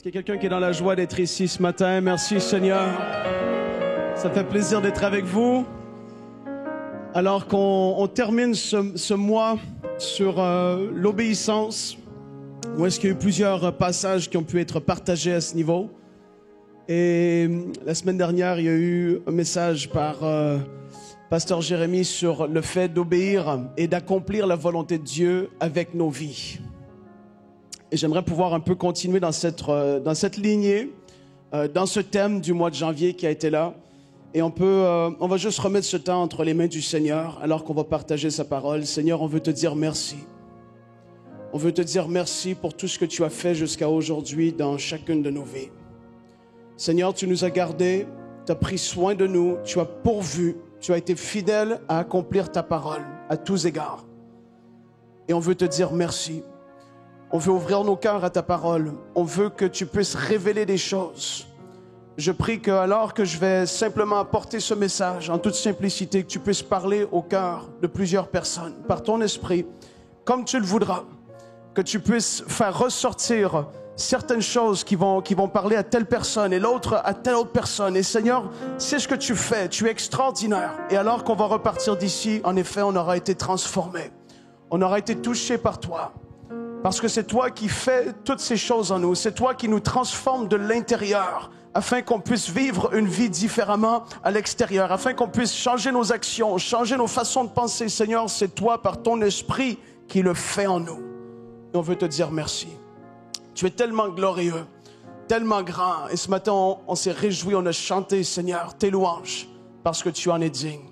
qu'il y a quelqu'un qui est dans la joie d'être ici ce matin? Merci Seigneur. Ça fait plaisir d'être avec vous. Alors qu'on termine ce mois sur l'obéissance, où est-ce qu'il y a eu plusieurs passages qui ont pu être partagés à ce niveau. Et la semaine dernière, il y a eu un message par Pasteur Jérémie sur le fait d'obéir et d'accomplir la volonté de Dieu avec nos vies. Et j'aimerais pouvoir un peu continuer dans cette lignée, dans ce thème du mois de janvier qui a été là. Et on va juste remettre ce temps entre les mains du Seigneur alors qu'on va partager sa parole. Seigneur, on veut te dire merci. On veut te dire merci pour tout ce que tu as fait jusqu'à aujourd'hui dans chacune de nos vies. Seigneur, tu nous as gardés, tu as pris soin de nous, tu as pourvu, tu as été fidèle à accomplir ta parole à tous égards. Et on veut te dire merci. On veut ouvrir nos cœurs à ta parole. On veut que tu puisses révéler des choses. Je prie que, alors que je vais simplement apporter ce message en toute simplicité, que tu puisses parler au cœur de plusieurs personnes par ton esprit, comme tu le voudras. Que tu puisses faire ressortir certaines choses qui vont parler à telle personne et l'autre à telle autre personne. Et Seigneur, c'est ce que tu fais. Tu es extraordinaire. Et alors qu'on va repartir d'ici, en effet, on aura été transformé. On aura été touché par toi. Parce que c'est toi qui fais toutes ces choses en nous. C'est toi qui nous transforme de l'intérieur afin qu'on puisse vivre une vie différemment à l'extérieur, afin qu'on puisse changer nos actions, changer nos façons de penser. Seigneur, c'est toi par ton esprit qui le fait en nous. Et on veut te dire merci. Tu es tellement glorieux, tellement grand. Et ce matin, on s'est réjouis, on a chanté, Seigneur, tes louanges, parce que tu en es digne.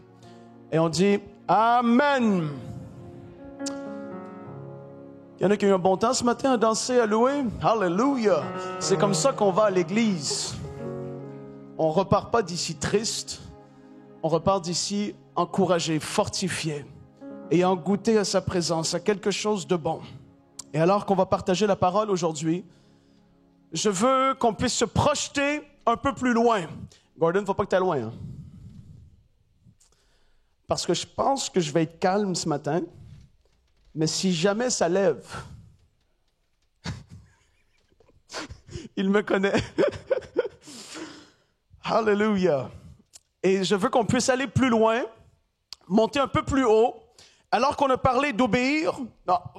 Et on dit, Amen. Il y en a qui ont eu un bon temps ce matin à danser, à louer. Alléluia. C'est comme ça qu'on va à l'église. On repart pas d'ici triste. On repart d'ici encouragé, fortifié, ayant goûté à sa présence, à quelque chose de bon. Et alors qu'on va partager la parole aujourd'hui, je veux qu'on puisse se projeter un peu plus loin. Gordon, il ne faut pas que tu ailles loin. Hein? Parce que je pense que je vais être calme ce matin. Mais si jamais ça lève, il me connaît. Alléluia. Et je veux qu'on puisse aller plus loin, monter un peu plus haut, alors qu'on a parlé d'obéir,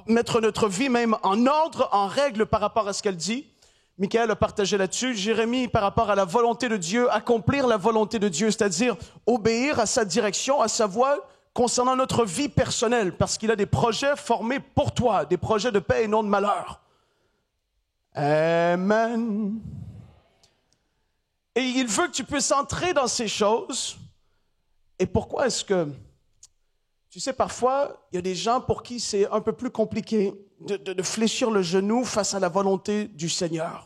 mettre notre vie même en ordre, en règle par rapport à ce qu'elle dit. Michael a partagé là-dessus. Jérémie, par rapport à la volonté de Dieu, accomplir la volonté de Dieu, c'est-à-dire obéir à sa direction, à sa voix, concernant notre vie personnelle, parce qu'il a des projets formés pour toi, des projets de paix et non de malheur. Amen. Et il veut que tu puisses entrer dans ces choses. Et pourquoi est-ce que... Tu sais, parfois, il y a des gens pour qui c'est un peu plus compliqué de fléchir le genou face à la volonté du Seigneur.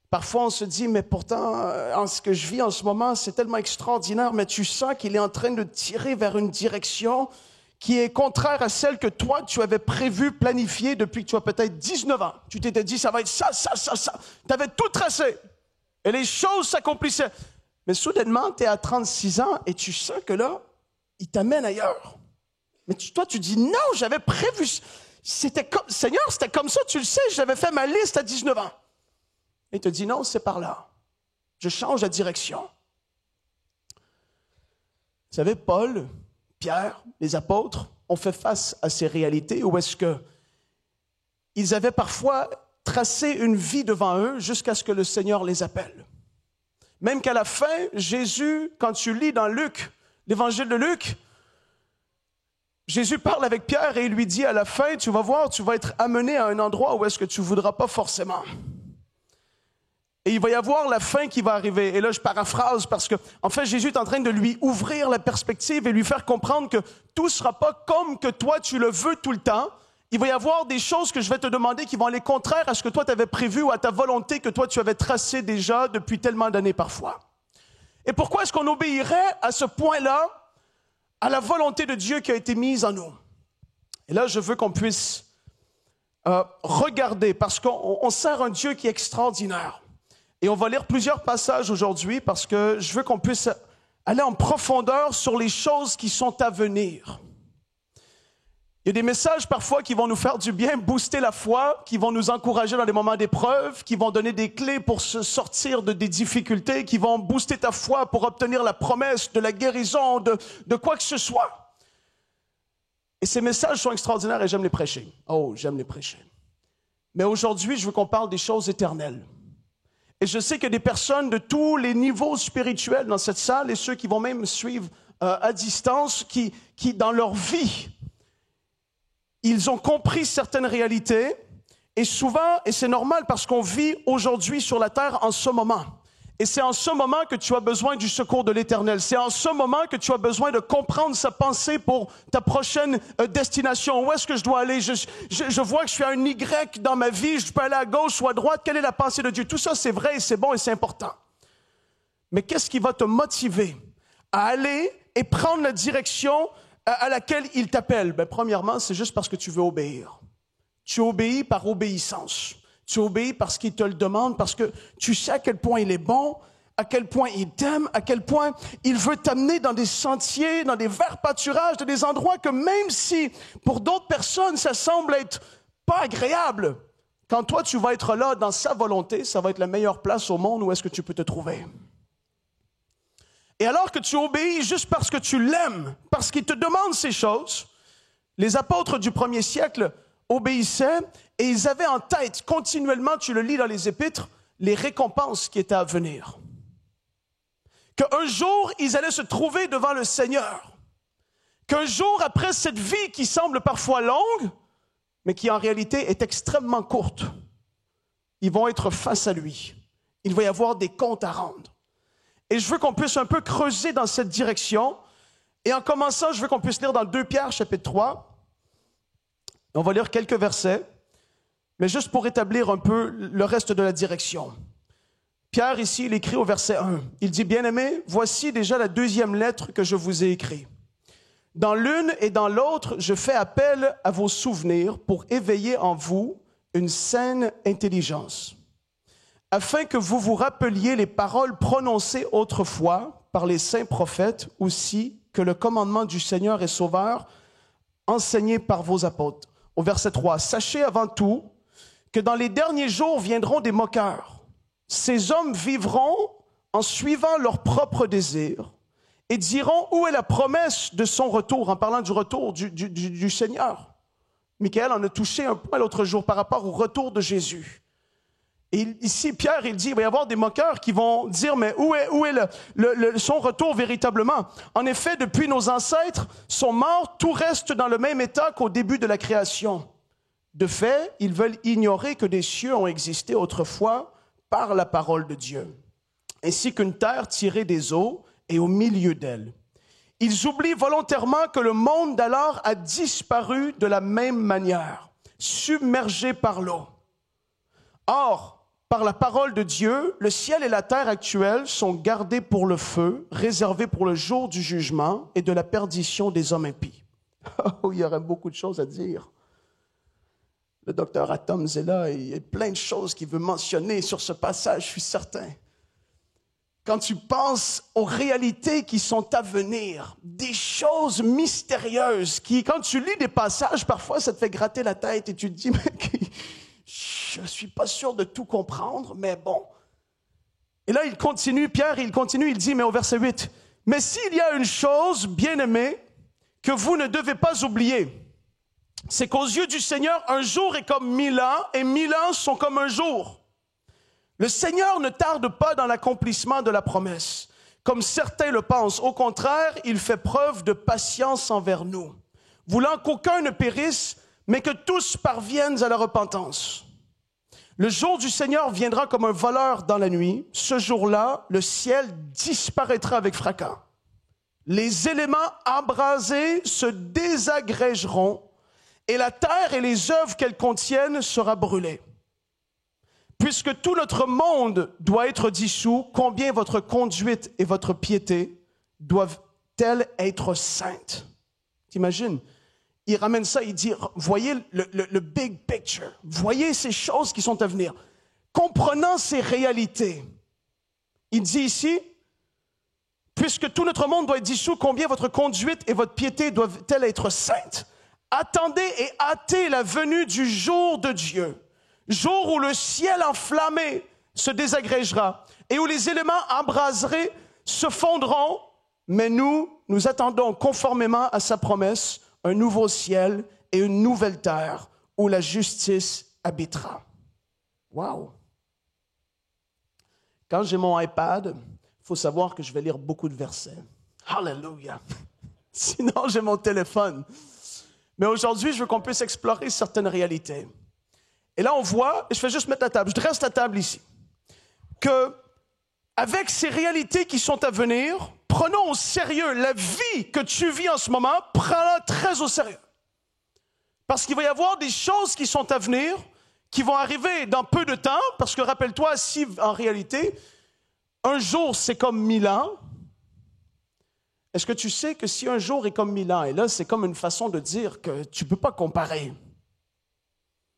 Parfois, on se dit, mais pourtant, en ce que je vis en ce moment, c'est tellement extraordinaire, mais tu sens qu'il est en train de tirer vers une direction qui est contraire à celle que toi, tu avais prévue, planifiée depuis que tu as peut-être 19 ans. Tu t'étais dit, ça va être ça, ça, ça, ça. Tu avais tout tracé. Et les choses s'accomplissaient. Mais soudainement, tu es à 36 ans et tu sens que là, il t'amène ailleurs. Mais toi, tu dis, non, j'avais prévu. Seigneur, c'était comme ça, tu le sais, j'avais fait ma liste à 19 ans. Et il te dit, non, c'est par là. Je change la direction. Vous savez, Paul, Pierre, les apôtres ont fait face à ces réalités où est-ce que ils avaient parfois tracé une vie devant eux jusqu'à ce que le Seigneur les appelle. Même qu'à la fin, Jésus, quand tu lis dans Luc, l'évangile de Luc, Jésus parle avec Pierre et il lui dit à la fin, tu vas voir, tu vas être amené à un endroit où est-ce que tu ne voudras pas forcément. Et il va y avoir la fin qui va arriver. Et là, je paraphrase parce que, en fait, Jésus est en train de lui ouvrir la perspective et lui faire comprendre que tout ne sera pas comme que toi, tu le veux tout le temps. Il va y avoir des choses que je vais te demander qui vont aller contraire à ce que toi, tu avais prévu ou à ta volonté que toi, tu avais tracée déjà depuis tellement d'années parfois. Et pourquoi est-ce qu'on obéirait à ce point-là à la volonté de Dieu qui a été mise en nous? Et là, je veux qu'on puisse regarder parce qu'on sert un Dieu qui est extraordinaire. Et on va lire plusieurs passages aujourd'hui parce que je veux qu'on puisse aller en profondeur sur les choses qui sont à venir. Il y a des messages parfois qui vont nous faire du bien, booster la foi, qui vont nous encourager dans des moments d'épreuve, qui vont donner des clés pour se sortir des difficultés, qui vont booster ta foi pour obtenir la promesse de la guérison, de quoi que ce soit. Et ces messages sont extraordinaires et j'aime les prêcher. Oh, j'aime les prêcher. Mais aujourd'hui, je veux qu'on parle des choses éternelles. Et je sais qu'il y a des personnes de tous les niveaux spirituels dans cette salle et ceux qui vont même suivre à distance, qui dans leur vie, ils ont compris certaines réalités et souvent, et c'est normal parce qu'on vit aujourd'hui sur la terre en ce moment. Et c'est en ce moment que tu as besoin du secours de l'Éternel. C'est en ce moment que tu as besoin de comprendre sa pensée pour ta prochaine destination. Où est-ce que je dois aller? Je vois que je suis à un Y dans ma vie, je peux aller à gauche ou à droite. Quelle est la pensée de Dieu? Tout ça, c'est vrai et c'est bon et c'est important. Mais qu'est-ce qui va te motiver à aller et prendre la direction à laquelle il t'appelle? Ben, premièrement, c'est juste parce que tu veux obéir. Tu obéis par obéissance. Tu obéis parce qu'il te le demande, parce que tu sais à quel point il est bon, à quel point il t'aime, à quel point il veut t'amener dans des sentiers, dans des verts pâturages, dans des endroits que même si pour d'autres personnes ça semble être pas agréable, quand toi tu vas être là dans sa volonté, ça va être la meilleure place au monde où est-ce que tu peux te trouver. Et alors que tu obéis juste parce que tu l'aimes, parce qu'il te demande ces choses, les apôtres du premier siècle obéissaient et ils avaient en tête continuellement, tu le lis dans les épîtres, les récompenses qui étaient à venir. Qu'un jour, ils allaient se trouver devant le Seigneur. Qu'un jour, après cette vie qui semble parfois longue, mais qui en réalité est extrêmement courte, ils vont être face à lui. Il va y avoir des comptes à rendre. Et je veux qu'on puisse un peu creuser dans cette direction. Et en commençant, je veux qu'on puisse lire dans 2 Pierre, chapitre 3. On va lire quelques versets, mais juste pour établir un peu le reste de la direction. Pierre, ici, il écrit au verset 1. Il dit, « Bien-aimés, voici déjà la 2e lettre que je vous ai écrite. Dans l'une et dans l'autre, je fais appel à vos souvenirs pour éveiller en vous une saine intelligence, afin que vous vous rappeliez les paroles prononcées autrefois par les saints prophètes, aussi que le commandement du Seigneur et Sauveur enseigné par vos apôtres. » Au verset 3, « Sachez avant tout que dans les derniers jours viendront des moqueurs. Ces hommes vivront en suivant leurs propres désirs et diront où est la promesse de son retour, en parlant du retour du Seigneur. Michael en a touché un point l'autre jour par rapport au retour de Jésus. Et ici, Pierre, il dit, il va y avoir des moqueurs qui vont dire, mais où est son retour véritablement? En effet, depuis nos ancêtres sont morts, tout reste dans le même état qu'au début de la création. De fait, ils veulent ignorer que des cieux ont existé autrefois par la parole de Dieu, ainsi qu'une terre tirée des eaux et au milieu d'elle. Ils oublient volontairement que le monde d'alors a disparu de la même manière, submergé par l'eau. Or, par la parole de Dieu, le ciel et la terre actuels sont gardés pour le feu, réservés pour le jour du jugement et de la perdition des hommes impies. Oh, il y aurait beaucoup de choses à dire. Le docteur Atom est là et il y a plein de choses qu'il veut mentionner sur ce passage, je suis certain. Quand tu penses aux réalités qui sont à venir, des choses mystérieuses qui, quand tu lis des passages, parfois ça te fait gratter la tête et tu te dis, mais je ne suis pas sûr de tout comprendre, mais bon. Et là, il continue, Pierre, il continue, il dit, mais au verset 8, « Mais s'il y a une chose, bien-aimée, que vous ne devez pas oublier, c'est qu'aux yeux du Seigneur, un jour est comme 1000 ans, et 1000 ans sont comme un jour. Le Seigneur ne tarde pas dans l'accomplissement de la promesse, comme certains le pensent. Au contraire, il fait preuve de patience envers nous, voulant qu'aucun ne périsse, mais que tous parviennent à la repentance. Le jour du Seigneur viendra comme un voleur dans la nuit. Ce jour-là, le ciel disparaîtra avec fracas. Les éléments embrasés se désagrégeront et la terre et les œuvres qu'elle contienne sera brûlée. Puisque tout notre monde doit être dissous, combien votre conduite et votre piété doivent-elles être saintes? T'imagines? Il ramène ça, il dit, voyez le big picture, voyez ces choses qui sont à venir. Comprenant ces réalités, il dit ici, puisque tout notre monde doit être dissous, combien votre conduite et votre piété doivent-elles être saintes? attendez et hâtez la venue du jour de Dieu, jour où le ciel enflammé se désagrégera et où les éléments embrasés se fondront, mais nous attendons conformément à sa promesse un nouveau ciel et une nouvelle terre où la justice habitera. Wow! Quand j'ai mon iPad, il faut savoir que je vais lire beaucoup de versets. Hallelujah! Sinon, j'ai mon téléphone. Mais aujourd'hui, je veux qu'on puisse explorer certaines réalités. Et là, on voit, et je vais juste mettre la table, je dresse la table ici, que avec ces réalités qui sont à venir, prenons au sérieux la vie que tu vis en ce moment, prends-la très au sérieux. Parce qu'il va y avoir des choses qui sont à venir, qui vont arriver dans peu de temps, parce que rappelle-toi, si en réalité, un jour c'est comme 1000 ans, est-ce que tu sais que si un jour est comme 1000 ans, et là c'est comme une façon de dire que tu ne peux pas comparer,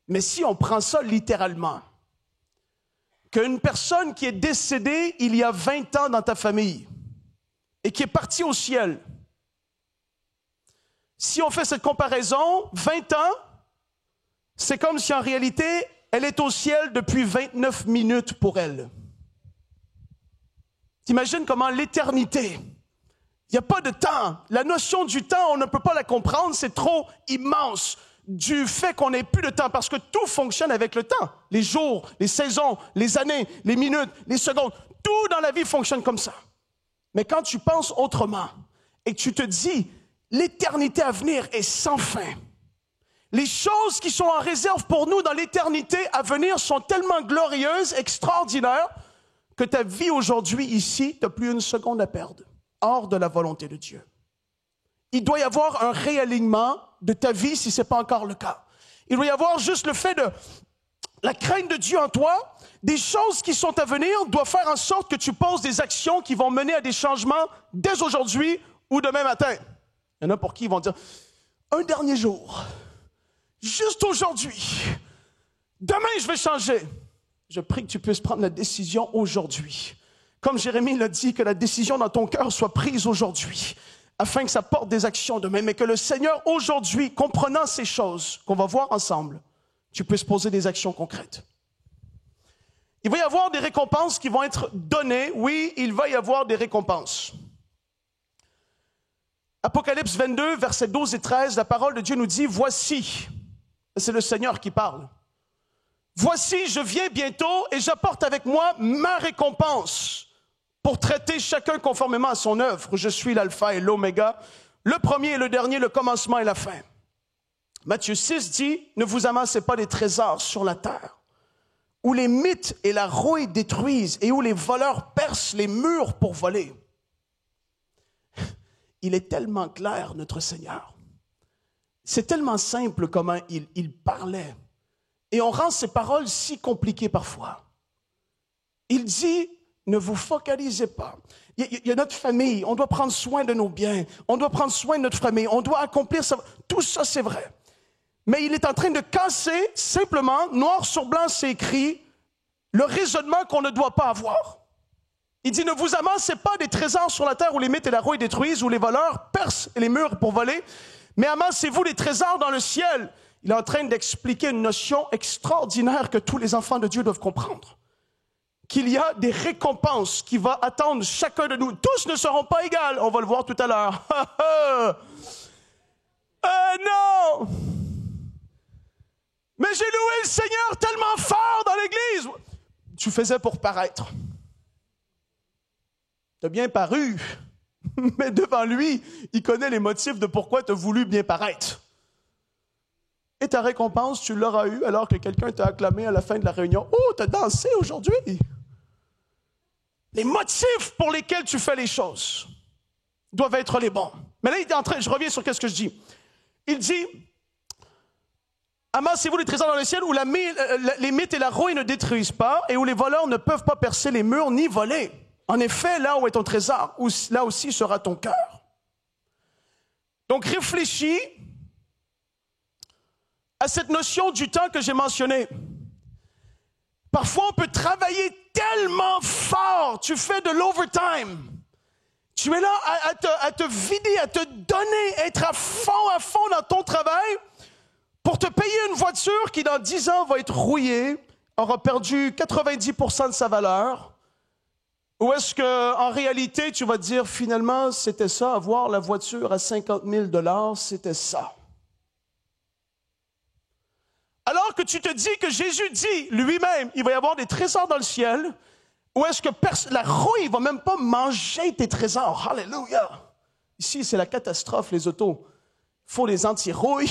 mais si on prend ça littéralement, qu'une personne qui est décédée il y a 20 ans dans ta famille et qui est partie au ciel, si on fait cette comparaison, 20 ans, c'est comme si en réalité, elle est au ciel depuis 29 minutes pour elle. T'imagines comment l'éternité, il n'y a pas de temps. La notion du temps, on ne peut pas la comprendre, c'est trop immense. Du fait qu'on n'ait plus de temps, parce que tout fonctionne avec le temps. Les jours, les saisons, les années, les minutes, les secondes, tout dans la vie fonctionne comme ça. Mais quand tu penses autrement et que tu te dis, l'éternité à venir est sans fin. Les choses qui sont en réserve pour nous dans l'éternité à venir sont tellement glorieuses, extraordinaires, que ta vie aujourd'hui ici, tu n'as plus une seconde à perdre, hors de la volonté de Dieu. Il doit y avoir un réalignement de ta vie si ce n'est pas encore le cas. Il doit y avoir juste le fait de la crainte de Dieu en toi, des choses qui sont à venir doivent faire en sorte que tu poses des actions qui vont mener à des changements dès aujourd'hui ou demain matin. Il y en a pour qui ils vont dire, un dernier jour, juste aujourd'hui, demain je vais changer. Je prie que tu puisses prendre la décision aujourd'hui. Comme Jérémie l'a dit, que la décision dans ton cœur soit prise aujourd'hui, afin que ça porte des actions demain, mais que le Seigneur aujourd'hui, comprenant ces choses qu'on va voir ensemble, tu puisses poser des actions concrètes. Il va y avoir des récompenses qui vont être données. Oui, il va y avoir des récompenses. Apocalypse 22, versets 12 et 13, la parole de Dieu nous dit, voici, c'est le Seigneur qui parle, voici, je viens bientôt et j'apporte avec moi ma récompense pour traiter chacun conformément à son œuvre. Je suis l'alpha et l'oméga, le premier et le dernier, le commencement et la fin. Matthieu 6 dit, ne vous amassez pas des trésors sur la terre, où les mythes et la rouille détruisent et où les voleurs percent les murs pour voler. Il est tellement clair, notre Seigneur. C'est tellement simple comment il parlait. Et on rend ses paroles si compliquées parfois. Il dit, ne vous focalisez pas. Il y a notre famille, on doit prendre soin de nos biens, on doit prendre soin de notre famille, on doit accomplir ça. Tout ça, c'est vrai. Mais il est en train de casser, simplement, noir sur blanc, c'est écrit, le raisonnement qu'on ne doit pas avoir. Il dit, ne vous amassez pas des trésors sur la terre où les mythes et la rouille détruisent, où les voleurs percent les murs pour voler, mais amassez-vous des trésors dans le ciel. Il est en train d'expliquer une notion extraordinaire que tous les enfants de Dieu doivent comprendre. Qu'il y a des récompenses qui vont attendre chacun de nous. Tous ne seront pas égaux, on va le voir tout à l'heure. Non! Mais j'ai loué le Seigneur tellement fort dans l'église. Tu faisais pour paraître. Tu as bien paru, mais devant lui, il connaît les motifs de pourquoi tu as voulu bien paraître. Et ta récompense, tu l'auras eue alors que quelqu'un t'a acclamé à la fin de la réunion. Oh, tu as dansé aujourd'hui. Les motifs pour lesquels tu fais les choses doivent être les bons. Mais là, il est en train, je reviens sur ce que je dis. Il dit, amassez-vous les trésors dans le ciel où les mythes et la rouille ne détruisent pas et où les voleurs ne peuvent pas percer les murs ni voler. En effet, là où est ton trésor, là aussi sera ton cœur. Donc réfléchis à cette notion du temps que j'ai mentionnée. Parfois, on peut travailler tellement fort, tu fais de l'overtime, Tu es là à te vider, à te donner, être à fond dans ton travail pour te payer une voiture qui, dans 10 ans, va être rouillée, aura perdu 90% de sa valeur. Ou est-ce qu'en réalité, tu vas te dire, finalement, c'était ça, avoir la voiture à 50 000 $, c'était ça. Alors que tu te dis que Jésus dit lui-même, il va y avoir des trésors dans le ciel, ou est-ce que la rouille ne va même pas manger tes trésors? Alléluia! Ici, c'est la catastrophe, les autos. Il faut les anti-rouilles.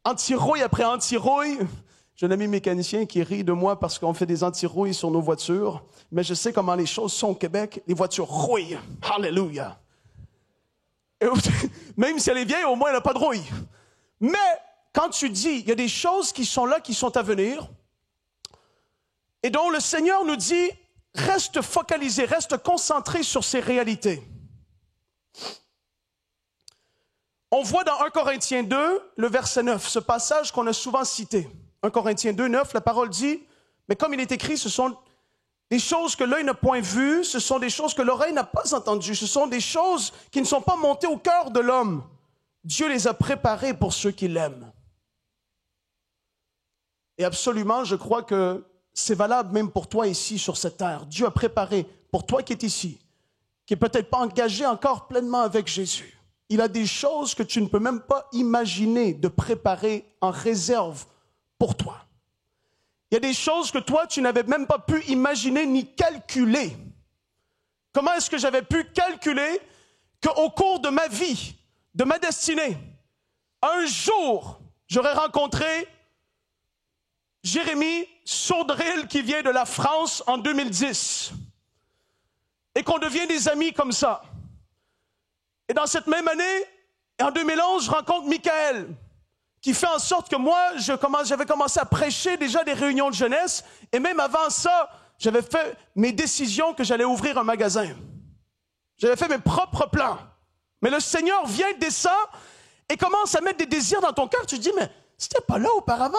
Anti-rouille après anti-rouille. J'ai un ami mécanicien qui rit de moi parce qu'on fait des anti-rouilles sur nos voitures. Mais je sais comment les choses sont au Québec. Les voitures rouillent. Alléluia! Et même si elle est vieille, au moins elle n'a pas de rouille. Mais quand tu dis, il y a des choses qui sont là, qui sont à venir, et dont le Seigneur nous dit, reste focalisé, reste concentré sur ces réalités. On voit dans 1 Corinthiens 2, le verset 9, ce passage qu'on a souvent cité. 1 Corinthiens 2, 9, la parole dit, mais comme il est écrit, ce sont des choses que l'œil n'a point vues, ce sont des choses que l'oreille n'a pas entendues, ce sont des choses qui ne sont pas montées au cœur de l'homme. Dieu les a préparées pour ceux qui l'aiment. Et absolument, je crois que c'est valable même pour toi ici sur cette terre. Dieu a préparé pour toi qui es ici, qui n'est peut-être pas engagé encore pleinement avec Jésus. Il a des choses que tu ne peux même pas imaginer de préparer en réserve pour toi. Il y a des choses que toi, tu n'avais même pas pu imaginer ni calculer. Comment est-ce que j'avais pu calculer qu'au cours de ma vie, de ma destinée, un jour, j'aurais rencontré Jérémy Sourdril qui vient de la France en 2010 et qu'on devient des amis comme ça. Et dans cette même année, en 2011, je rencontre Michael qui fait en sorte que moi, j'avais commencé à prêcher déjà des réunions de jeunesse et même avant ça, j'avais fait mes décisions que j'allais ouvrir un magasin. J'avais fait mes propres plans. Mais le Seigneur vient, descend et commence à mettre des désirs dans ton cœur. Tu te dis, mais c'était pas là auparavant.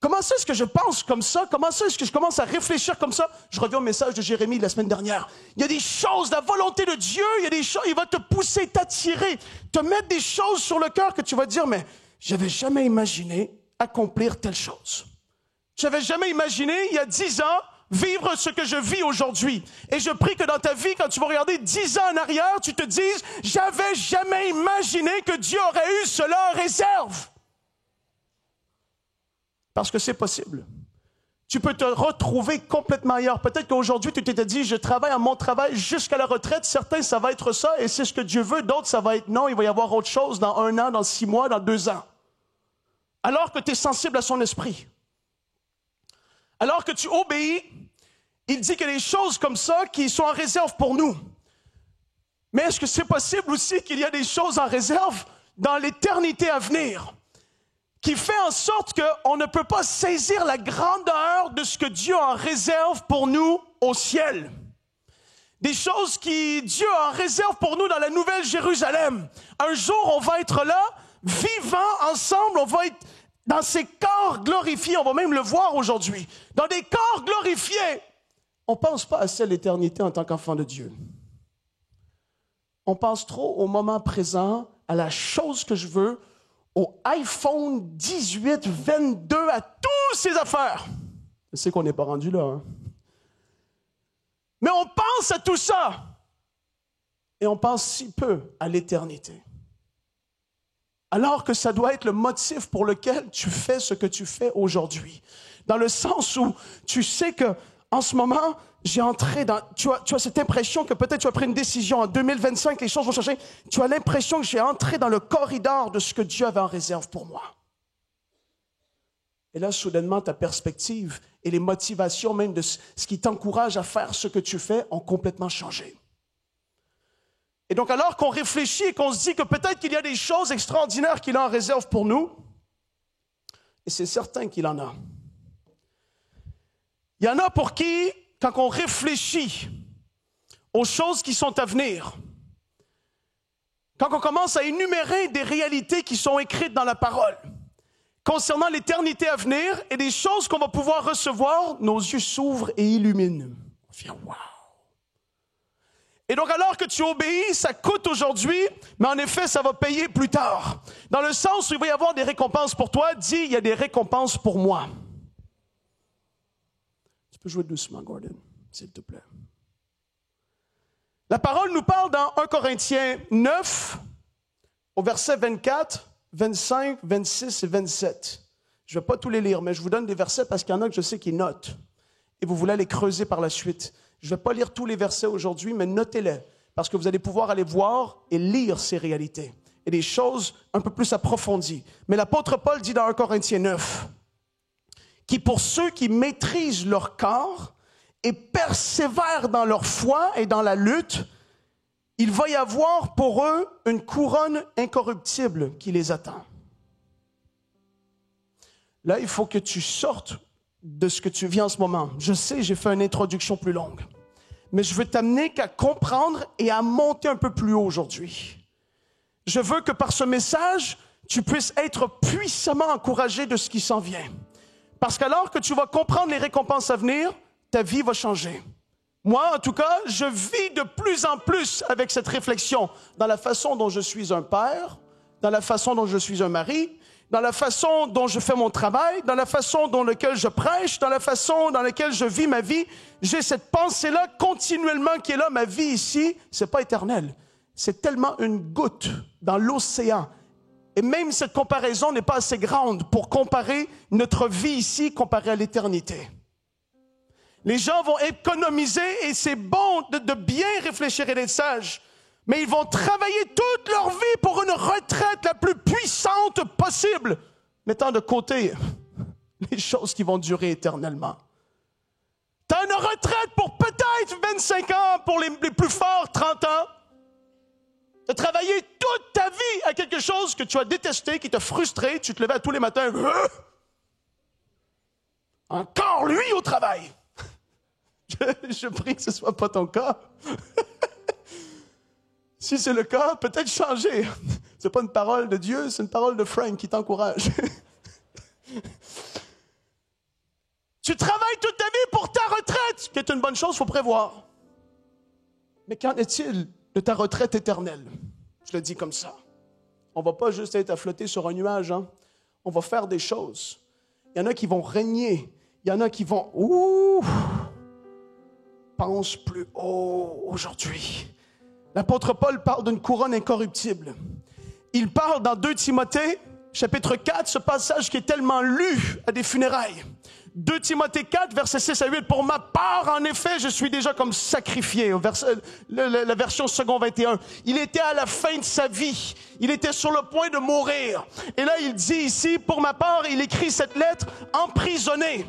Comment ça est-ce que je pense comme ça? Comment ça est-ce que je commence à réfléchir comme ça? Je reviens au message de Jérémie la semaine dernière. Il y a des choses, la volonté de Dieu, il y a des choses, il va te pousser, t'attirer, te mettre des choses sur le cœur que tu vas dire, mais j'avais jamais imaginé accomplir telle chose. J'avais jamais imaginé, il y a 10 ans, vivre ce que je vis aujourd'hui. Et je prie que dans ta vie, quand tu vas regarder 10 ans en arrière, tu te dises, j'avais jamais imaginé que Dieu aurait eu cela en réserve. Parce que c'est possible. Tu peux te retrouver complètement ailleurs. Peut-être qu'aujourd'hui, tu t'étais dit, je travaille à mon travail jusqu'à la retraite. Certains, ça va être ça et c'est ce que Dieu veut. D'autres, ça va être non, il va y avoir autre chose dans 1 an, dans 6 mois, dans 2 ans. Alors que tu es sensible à son esprit. Alors que tu obéis, il dit qu'il y a des choses comme ça qui sont en réserve pour nous. Mais est-ce que c'est possible aussi qu'il y a des choses en réserve dans l'éternité à venir? Qui fait en sorte qu'on ne peut pas saisir la grandeur de ce que Dieu a en réserve pour nous au ciel. Des choses qui Dieu a en réserve pour nous dans la Nouvelle Jérusalem. Un jour, on va être là, vivants ensemble, on va être dans ces corps glorifiés, on va même le voir aujourd'hui. Dans des corps glorifiés, on ne pense pas à cette éternité en tant qu'enfant de Dieu. On pense trop au moment présent, à la chose que je veux, au iPhone 18, 22, à toutes ces affaires. Je sais qu'on n'est pas rendu là. Hein? Mais on pense à tout ça. Et on pense si peu à l'éternité. Alors que ça doit être le motif pour lequel tu fais ce que tu fais aujourd'hui. Dans le sens où tu sais que en ce moment, j'ai entré dans... Tu as cette impression que peut-être tu as pris une décision. En 2025, les choses vont changer. Tu as l'impression que j'ai entré dans le corridor de ce que Dieu avait en réserve pour moi. Et là, soudainement, ta perspective et les motivations même de ce qui t'encourage à faire ce que tu fais ont complètement changé. Et donc, alors qu'on réfléchit et qu'on se dit que peut-être qu'il y a des choses extraordinaires qu'il a en réserve pour nous, et c'est certain qu'il en a. Il y en a pour qui, quand on réfléchit aux choses qui sont à venir, quand on commence à énumérer des réalités qui sont écrites dans la parole, concernant l'éternité à venir et des choses qu'on va pouvoir recevoir, nos yeux s'ouvrent et illuminent. On fait « wow ». Et donc, alors que tu obéis, ça coûte aujourd'hui, mais en effet, ça va payer plus tard. Dans le sens où il va y avoir des récompenses pour toi, dis, il y a des récompenses pour moi. Tu peux jouer doucement, Gordon, s'il te plaît. La parole nous parle dans 1 Corinthiens 9, au verset 24, 25, 26 et 27. Je ne vais pas tous les lire, mais je vous donne des versets parce qu'il y en a que je sais qui notent. Et vous voulez les creuser par la suite. Je ne vais pas lire tous les versets aujourd'hui, mais notez-les. Parce que vous allez pouvoir aller voir et lire ces réalités. Et des choses un peu plus approfondies. Mais l'apôtre Paul dit dans 1 Corinthiens 9, qui pour ceux qui maîtrisent leur corps et persévèrent dans leur foi et dans la lutte, il va y avoir pour eux une couronne incorruptible qui les attend. Là, il faut que tu sortes de ce que tu vis en ce moment. Je sais, j'ai fait une introduction plus longue, mais je veux t'amener qu'à comprendre et à monter un peu plus haut aujourd'hui. Je veux que par ce message, tu puisses être puissamment encouragé de ce qui s'en vient. Parce qu'alors que tu vas comprendre les récompenses à venir, ta vie va changer. Moi, en tout cas, je vis de plus en plus avec cette réflexion dans la façon dont je suis un père, dans la façon dont je suis un mari, dans la façon dont je fais mon travail, dans la façon dans laquelle je prêche, dans la façon dans laquelle je vis ma vie. J'ai cette pensée-là continuellement qui est là. Ma vie ici, c'est pas éternel. C'est tellement une goutte dans l'océan. Et même cette comparaison n'est pas assez grande pour comparer notre vie ici comparée à l'éternité. Les gens vont économiser et c'est bon de bien réfléchir et d'être sage. Mais ils vont travailler toute leur vie pour une retraite la plus puissante possible, mettant de côté les choses qui vont durer éternellement. Tu as une retraite pour peut-être 25 ans, pour les plus forts 30 ans. Tu as travaillé toute ta vie à quelque chose que tu as détesté, qui t'a frustré, tu te levais tous les matins. Encore lui au travail. Je prie que ce ne soit pas ton cas. Si c'est le cas, peut-être changer. Ce n'est pas une parole de Dieu, c'est une parole de Frank qui t'encourage. Tu travailles toute ta vie pour ta retraite, ce qui est une bonne chose, il faut prévoir. Mais qu'en est-il de ta retraite éternelle? Je le dis comme ça. On ne va pas juste être à flotter sur un nuage. Hein? On va faire des choses. Il y en a qui vont régner. Il y en a qui vont... pense plus haut aujourd'hui. L'apôtre Paul parle d'une couronne incorruptible. Il parle dans 2 Timothée, chapitre 4, ce passage qui est tellement lu à des funérailles. 2 Timothée 4, versets 6 à 8. Pour ma part, en effet, je suis déjà comme sacrifié. La version second 21. Il était à la fin de sa vie. Il était sur le point de mourir. Et là, il dit ici, pour ma part, il écrit cette lettre emprisonné.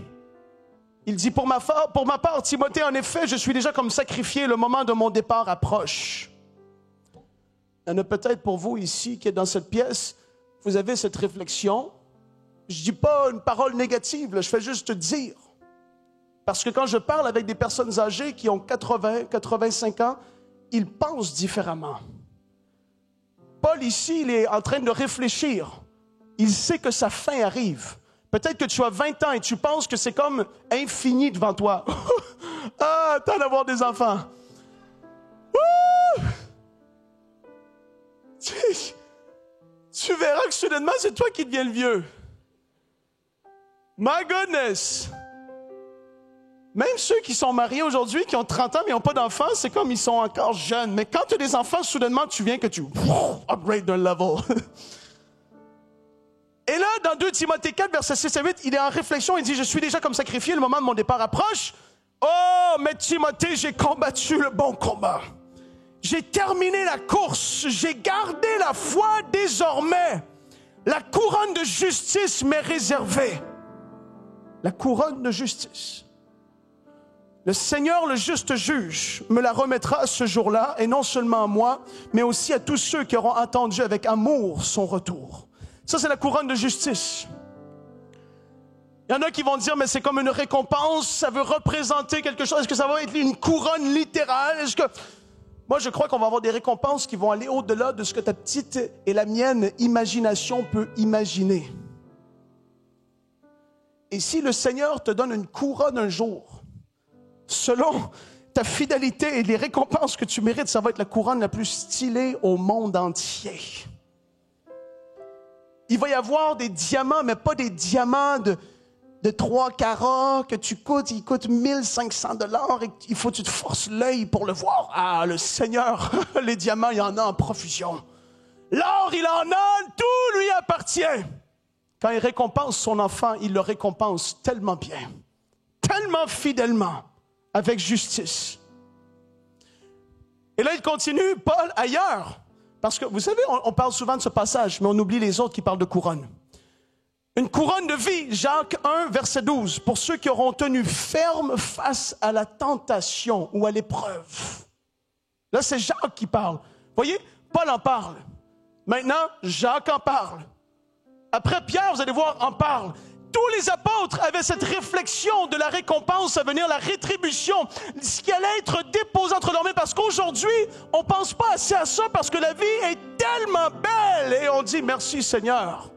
Il dit, pour ma part, Timothée, en effet, je suis déjà comme sacrifié, le moment de mon départ approche. Il y en a peut-être pour vous ici, qui est dans cette pièce, vous avez cette réflexion. Je ne dis pas une parole négative, là, je fais juste te dire. Parce que quand je parle avec des personnes âgées qui ont 80, 85 ans, ils pensent différemment. Paul ici, il est en train de réfléchir. Il sait que sa fin arrive. Peut-être que tu as 20 ans et tu penses que c'est comme infini devant toi. Ah, t'as d'avoir des enfants. Tu verras que soudainement, c'est toi qui deviens le vieux. My goodness! Même ceux qui sont mariés aujourd'hui, qui ont 30 ans mais n'ont pas d'enfants, c'est comme ils sont encore jeunes. Mais quand tu as des enfants, soudainement, tu viens que tu upgrade d'un level. Et là, dans 2 Timothée 4, versets 6 à 8, il est en réflexion, il dit, je suis déjà comme sacrifié, le moment de mon départ approche. Oh, mais Timothée, j'ai combattu le bon combat. J'ai terminé la course, j'ai gardé la foi désormais. La couronne de justice m'est réservée. La couronne de justice. Le Seigneur, le juste juge, me la remettra ce jour-là, et non seulement à moi, mais aussi à tous ceux qui auront attendu avec amour son retour. Ça, c'est la couronne de justice. Il y en a qui vont dire, mais c'est comme une récompense, ça veut représenter quelque chose. Est-ce que ça va être une couronne littérale? Est-ce que... Moi, je crois qu'on va avoir des récompenses qui vont aller au-delà de ce que ta petite et la mienne imagination peut imaginer. Et si le Seigneur te donne une couronne un jour, selon ta fidélité et les récompenses que tu mérites, ça va être la couronne la plus stylée au monde entier. Il va y avoir des diamants, mais pas des diamants de 3 carats que ils coûtent 1500 $ et il faut que tu te forces l'œil pour le voir. Ah, le Seigneur, les diamants, il y en a en profusion. L'or, il en a, tout lui appartient. Quand il récompense son enfant, il le récompense tellement bien, tellement fidèlement, avec justice. Et là, il continue, Paul, ailleurs. Parce que, vous savez, on parle souvent de ce passage, mais on oublie les autres qui parlent de couronne. Une couronne de vie, Jacques 1, verset 12, pour ceux qui auront tenu ferme face à la tentation ou à l'épreuve. Là, c'est Jacques qui parle. Voyez, Paul en parle. Maintenant, Jacques en parle. Après, Pierre, vous allez voir, en parle. Tous les apôtres avaient cette réflexion de la récompense à venir, la rétribution, ce qui allait être déposé entre leurs mains. Parce qu'aujourd'hui, on ne pense pas assez à ça parce que la vie est tellement belle. Et on dit merci Seigneur.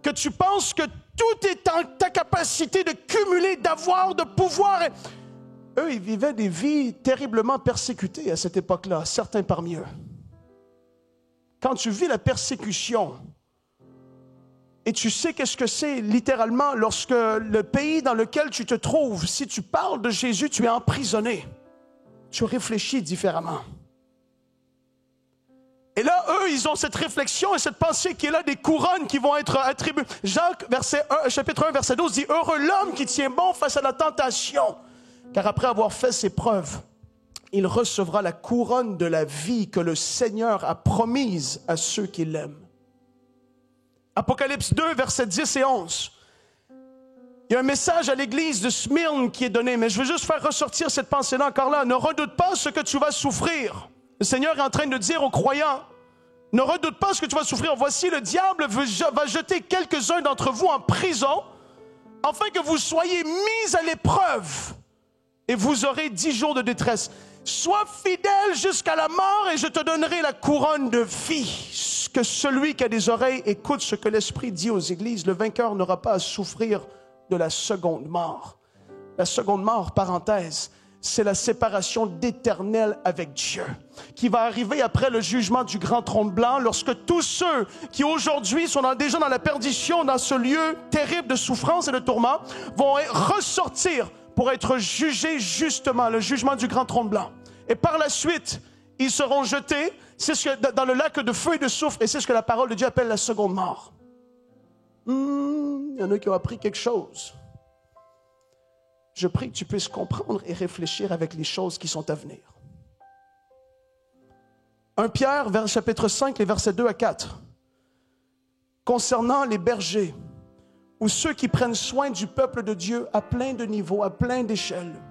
Que tu penses que tout est en ta capacité de cumuler, d'avoir, de pouvoir. Et eux, ils vivaient des vies terriblement persécutées à cette époque-là, certains parmi eux. Quand tu vis la persécution, et tu sais qu'est-ce que c'est littéralement lorsque le pays dans lequel tu te trouves, si tu parles de Jésus, tu es emprisonné. Tu réfléchis différemment. Et là, eux, ils ont cette réflexion et cette pensée qui est là, des couronnes qui vont être attribuées. Jacques, chapitre 1, verset 12, dit « Heureux l'homme qui tient bon face à la tentation, car après avoir fait ses preuves, il recevra la couronne de la vie que le Seigneur a promise à ceux qui l'aiment. » Apocalypse 2, versets 10 et 11. Il y a un message à l'église de Smyrne qui est donné, mais je veux juste faire ressortir cette pensée-là encore là. Ne redoute pas ce que tu vas souffrir. Le Seigneur est en train de dire aux croyants, ne redoute pas ce que tu vas souffrir. Voici, le diable va jeter quelques-uns d'entre vous en prison, afin que vous soyez mis à l'épreuve, et vous aurez 10 jours de détresse. Sois fidèle jusqu'à la mort, et je te donnerai la couronne de vie. Que celui qui a des oreilles écoute ce que l'Esprit dit aux églises. Le vainqueur n'aura pas à souffrir de la seconde mort. La seconde mort, parenthèse, c'est la séparation d'éternel avec Dieu, qui va arriver après le jugement du grand trône blanc, lorsque tous ceux qui aujourd'hui sont déjà dans la perdition, dans ce lieu terrible de souffrance et de tourment, vont ressortir pour être jugés justement, le jugement du grand trône blanc. Et par la suite, ils seront jetés dans le lac de feu et de soufre, et c'est ce que la parole de Dieu appelle la seconde mort. Il y en a qui ont appris quelque chose. Je prie que tu puisses comprendre et réfléchir avec les choses qui sont à venir. 1 Pierre, chapitre 5, les versets 2 à 4. Concernant les bergers, ou ceux qui prennent soin du peuple de Dieu à plein de niveaux, à plein d'échelles.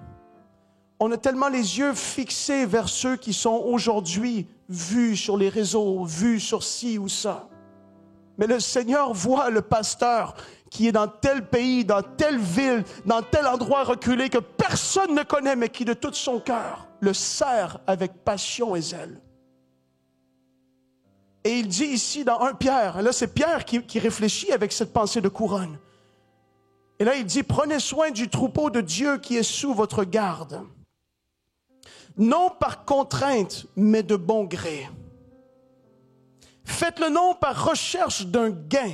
On a tellement les yeux fixés vers ceux qui sont aujourd'hui vus sur les réseaux, vus sur ci ou ça. Mais le Seigneur voit le pasteur qui est dans tel pays, dans telle ville, dans tel endroit reculé que personne ne connaît, mais qui de tout son cœur le sert avec passion et zèle. Et il dit ici dans 1 Pierre, là c'est Pierre qui réfléchit avec cette pensée de couronne. Et là il dit, prenez soin du troupeau de Dieu qui est sous votre garde. Non par contrainte, mais de bon gré. Faites-le non par recherche d'un gain,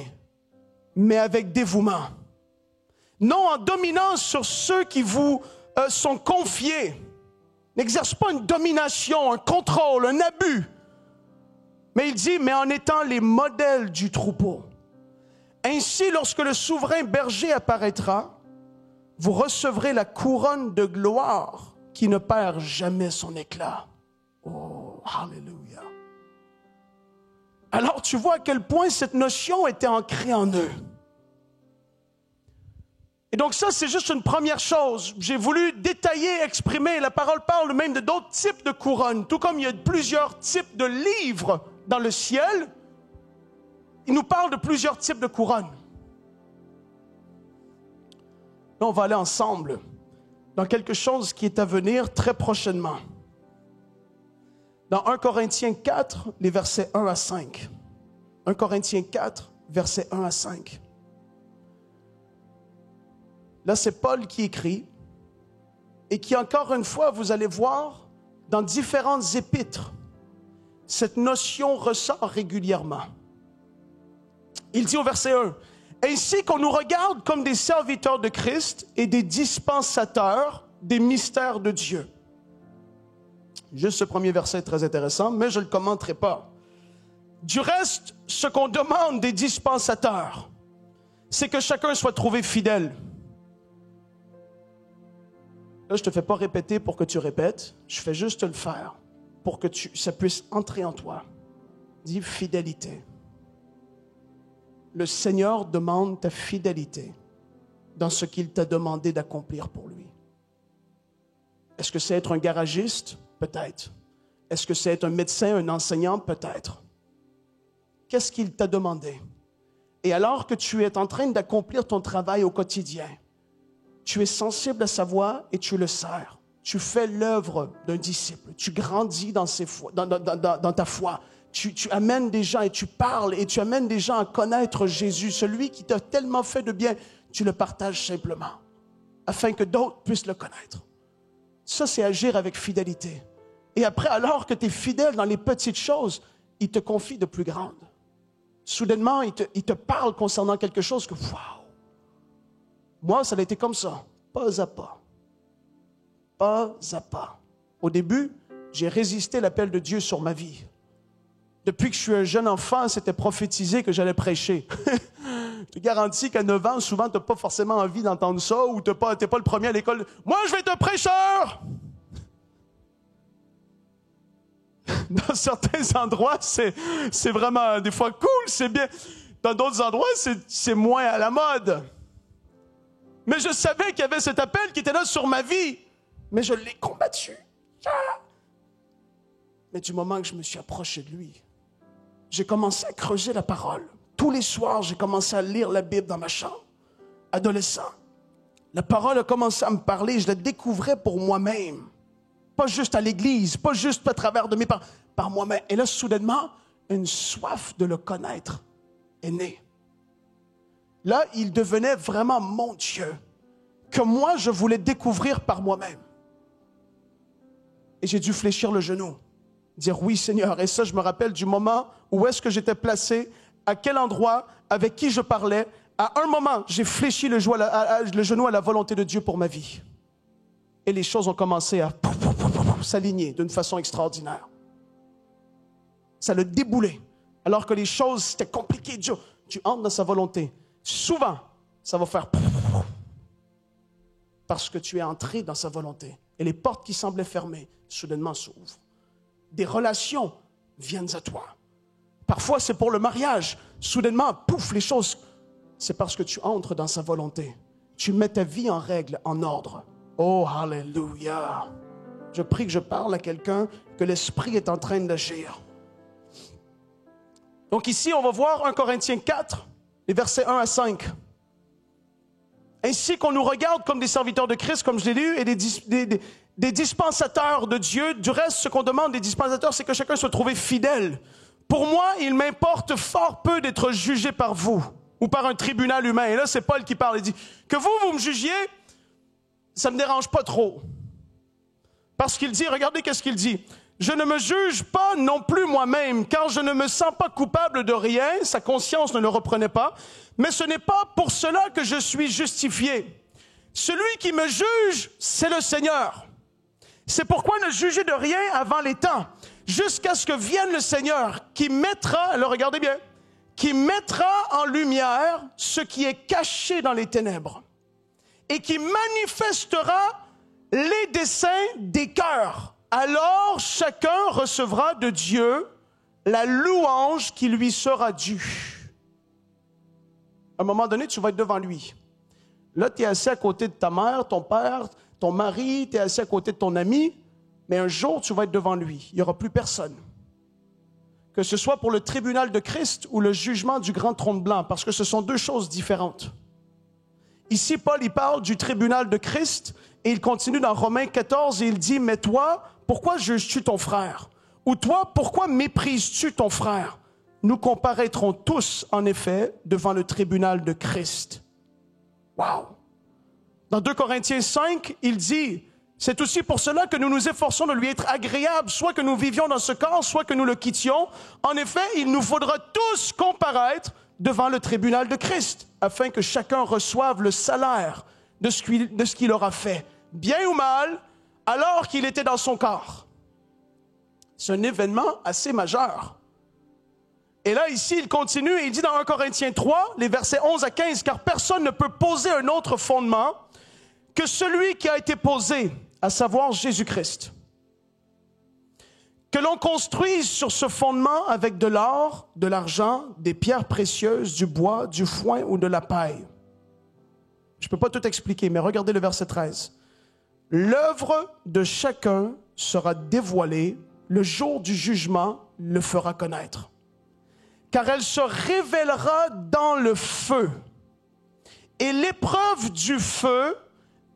mais avec dévouement. Non en dominance sur ceux qui vous sont confiés. N'exerce pas une domination, un contrôle, un abus. Mais il dit, mais en étant les modèles du troupeau. Ainsi, lorsque le souverain berger apparaîtra, vous recevrez la couronne de gloire qui ne perd jamais son éclat. Oh, alléluia. Alors tu vois à quel point cette notion était ancrée en eux. Et donc ça, c'est juste une première chose. J'ai voulu détailler, exprimer. La parole parle même de d'autres types de couronnes. Tout comme il y a plusieurs types de livres dans le ciel, il nous parle de plusieurs types de couronnes. Là, on va aller ensemble dans quelque chose qui est à venir très prochainement. Dans 1 Corinthiens 4, les versets 1 à 5. 1 Corinthiens 4, versets 1 à 5. Là, c'est Paul qui écrit. et qui, encore une fois, vous allez voir, dans différentes épîtres, cette notion ressort régulièrement. Il dit au verset 1, « Ainsi qu'on nous regarde comme des serviteurs de Christ et des dispensateurs des mystères de Dieu. » Juste ce premier verset est très intéressant, mais je ne le commenterai pas. Du reste, ce qu'on demande des dispensateurs, c'est que chacun soit trouvé fidèle. Là, je ne te fais pas répéter pour que tu répètes, je fais juste te le faire pour que ça puisse entrer en toi. Dis fidélité. Le Seigneur demande ta fidélité dans ce qu'il t'a demandé d'accomplir pour lui. Est-ce que c'est être un garagiste? Peut-être. Est-ce que c'est être un médecin, un enseignant? Peut-être. Qu'est-ce qu'il t'a demandé? Et alors que tu es en train d'accomplir ton travail au quotidien, tu es sensible à sa voix et tu le sers. Tu fais l'œuvre d'un disciple. Tu grandis dans ta foi. Tu amènes des gens et tu parles et tu amènes des gens à connaître Jésus. Celui qui t'a tellement fait de bien, tu le partages simplement afin que d'autres puissent le connaître. Ça, c'est agir avec fidélité. Et après, alors que tu es fidèle dans les petites choses, il te confie de plus grandes. Soudainement, il te parle concernant quelque chose que, waouh! Moi, ça a été comme ça, pas à pas. Pas à pas. Au début, j'ai résisté à l'appel de Dieu sur ma vie. Depuis que je suis un jeune enfant, c'était prophétisé que j'allais prêcher. Je te garantis qu'à 9 ans, souvent, tu n'as pas forcément envie d'entendre ça ou tu n'es pas le premier à l'école. Moi, je vais être un prêcheur! Dans certains endroits, c'est vraiment des fois cool, c'est bien. Dans d'autres endroits, c'est moins à la mode. Mais je savais qu'il y avait cet appel qui était là sur ma vie. Mais je l'ai combattu. Mais du moment que je me suis approché de lui, j'ai commencé à creuser la parole. Tous les soirs, j'ai commencé à lire la Bible dans ma chambre. Adolescent. La parole a commencé à me parler. Je la découvrais pour moi-même. Pas juste à l'église, pas juste à travers de mes parents, par moi-même. Et là, soudainement, une soif de le connaître est née. Là, il devenait vraiment mon Dieu, que moi, je voulais découvrir par moi-même. Et j'ai dû fléchir le genou, dire oui, Seigneur. Et ça, je me rappelle du moment où est-ce que j'étais placé, à quel endroit, avec qui je parlais. À un moment, j'ai fléchi le genou à la volonté de Dieu pour ma vie. Et les choses ont commencé à s'aligner d'une façon extraordinaire. Ça le déboulait. Alors que les choses, c'était compliqué. Tu entres dans sa volonté. Souvent, ça va faire parce que tu es entré dans sa volonté. Et les portes qui semblaient fermées, soudainement s'ouvrent. Des relations viennent à toi. Parfois, c'est pour le mariage. Soudainement, pouf, les choses. C'est parce que tu entres dans sa volonté. Tu mets ta vie en règle, en ordre. Oh, hallelujah! Je prie que je parle à quelqu'un, que l'Esprit est en train d'agir. Donc ici, on va voir 1 Corinthiens 4, les versets 1 à 5. Ainsi qu'on nous regarde comme des serviteurs de Christ, comme je l'ai lu, et des dispensateurs de Dieu. Du reste, ce qu'on demande des dispensateurs, c'est que chacun soit trouvé fidèle. Pour moi, il m'importe fort peu d'être jugé par vous ou par un tribunal humain. Et là, c'est Paul qui parle. Il dit, que vous me jugiez, ça ne me dérange pas trop. Parce qu'il dit, regardez qu'est-ce qu'il dit. Je ne me juge pas non plus moi-même, car je ne me sens pas coupable de rien, sa conscience ne le reprenait pas, mais ce n'est pas pour cela que je suis justifié. Celui qui me juge, c'est le Seigneur. C'est pourquoi ne jugez de rien avant les temps, jusqu'à ce que vienne le Seigneur, qui mettra, alors regardez bien, qui mettra en lumière ce qui est caché dans les ténèbres, et qui manifestera les desseins des cœurs. Alors chacun recevra de Dieu la louange qui lui sera due. À un moment donné, tu vas être devant lui. Là, tu es assis à côté de ta mère, ton père, ton mari, tu es assis à côté de ton ami, mais un jour, tu vas être devant lui. Il n'y aura plus personne. Que ce soit pour le tribunal de Christ ou le jugement du grand trône blanc, parce que ce sont deux choses différentes. Ici, Paul, il parle du tribunal de Christ, et il continue dans Romains 14, et il dit, « Mais toi, pourquoi juges-tu ton frère? Ou toi, pourquoi méprises-tu ton frère? Nous comparaîtrons tous, en effet, devant le tribunal de Christ. » Wow! Dans 2 Corinthiens 5, il dit, C'est aussi pour cela que nous nous efforçons de lui être agréables, soit que nous vivions dans ce corps, soit que nous le quittions. En effet, il nous faudra tous comparaître devant le tribunal de Christ, afin que chacun reçoive le salaire de ce qu'il aura fait, bien ou mal, alors qu'il était dans son corps. C'est un événement assez majeur. Et là, ici, il continue et il dit dans 1 Corinthiens 3, les versets 11 à 15, « Car personne ne peut poser un autre fondement que celui qui a été posé, à savoir Jésus-Christ. Que l'on construise sur ce fondement avec de l'or, de l'argent, des pierres précieuses, du bois, du foin ou de la paille. » Je ne peux pas tout expliquer, mais regardez le verset 13. « L'œuvre de chacun sera dévoilée, le jour du jugement le fera connaître. Car elle se révélera dans le feu. Et l'épreuve du feu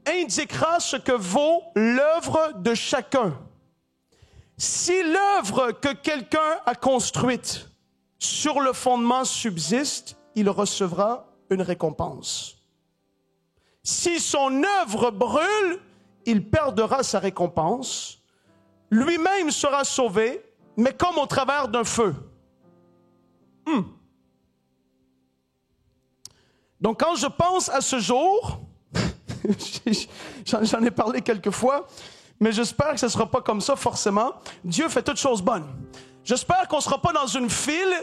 indiquera ce que vaut l'œuvre de chacun. Si l'œuvre que quelqu'un a construite sur le fondement subsiste, il recevra une récompense. Si son œuvre brûle, il perdra sa récompense. Lui-même sera sauvé, mais comme au travers d'un feu. Donc quand je pense à ce jour, j'en ai parlé quelques fois, mais j'espère que ce ne sera pas comme ça forcément. Dieu fait toutes choses bonnes. J'espère qu'on ne sera pas dans une file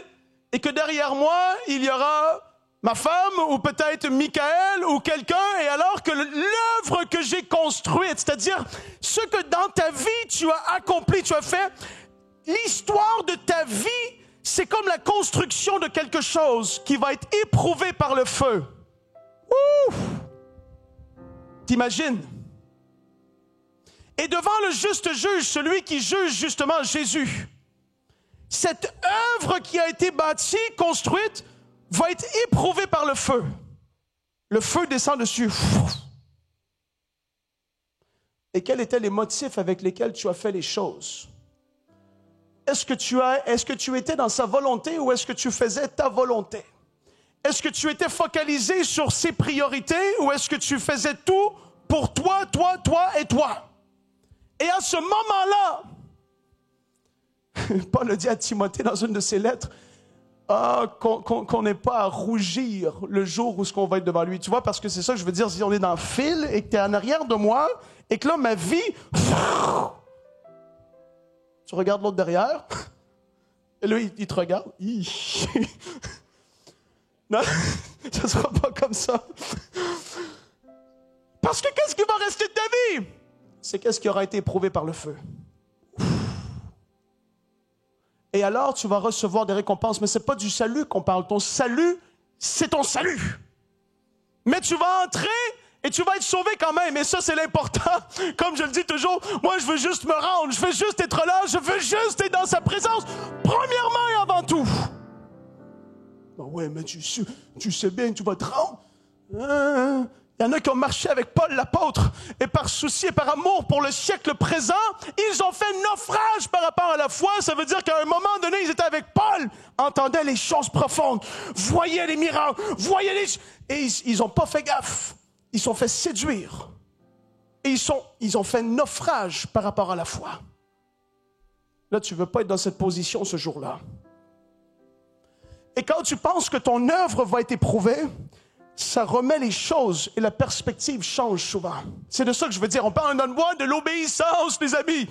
et que derrière moi, il y aura ma femme ou peut-être Michael ou quelqu'un, et alors que l'œuvre que j'ai construite, c'est-à-dire ce que dans ta vie tu as accompli, tu as fait, l'histoire de ta vie, c'est comme la construction de quelque chose qui va être éprouvé par le feu. Ouf! T'imagines? Et devant le juste juge, celui qui juge justement Jésus, cette œuvre qui a été bâtie, construite, va être éprouvée par le feu. Le feu descend dessus. Et quels étaient les motifs avec lesquels tu as fait les choses? Est-ce que tu étais dans sa volonté ou est-ce que tu faisais ta volonté? Est-ce que tu étais focalisé sur ses priorités ou est-ce que tu faisais tout pour toi, toi, toi et toi? Et à ce moment-là, Paul le dit à Timothée dans une de ses lettres, qu'on n'ait pas à rougir le jour où on va être devant lui. Tu vois, parce que c'est ça que je veux dire, si on est dans le fil et que tu es en arrière de moi et que là, ma vie... Tu regardes l'autre derrière, et là, il te regarde. Non, ça ne sera pas comme ça. Parce que qu'est-ce qui va rester de ta vie? C'est qu'est-ce qui aura été éprouvé par le feu. Et alors, tu vas recevoir des récompenses. Mais ce n'est pas du salut qu'on parle. Ton salut, c'est ton salut. Mais tu vas entrer et tu vas être sauvé quand même. Et ça, c'est l'important. Comme je le dis toujours, moi, je veux juste me rendre. Je veux juste être là. Je veux juste être dans sa présence. Premièrement et avant tout. Ben ouais, mais tu sais bien, tu vas te rendre. Il y en a qui ont marché avec Paul l'apôtre, et par souci et par amour pour le siècle présent, ils ont fait naufrage par rapport à la foi. Ça veut dire qu'à un moment donné, ils étaient avec Paul, entendaient les choses profondes, voyaient les miracles, voyaient les... Et ils n'ont pas fait gaffe. Ils sont fait séduire. Et ils ont fait naufrage par rapport à la foi. Là, tu ne veux pas être dans cette position ce jour-là. Et quand tu penses que ton œuvre va être éprouvée, ça remet les choses et la perspective change souvent. C'est de ça que je veux dire. On parle de l'obéissance, les amis.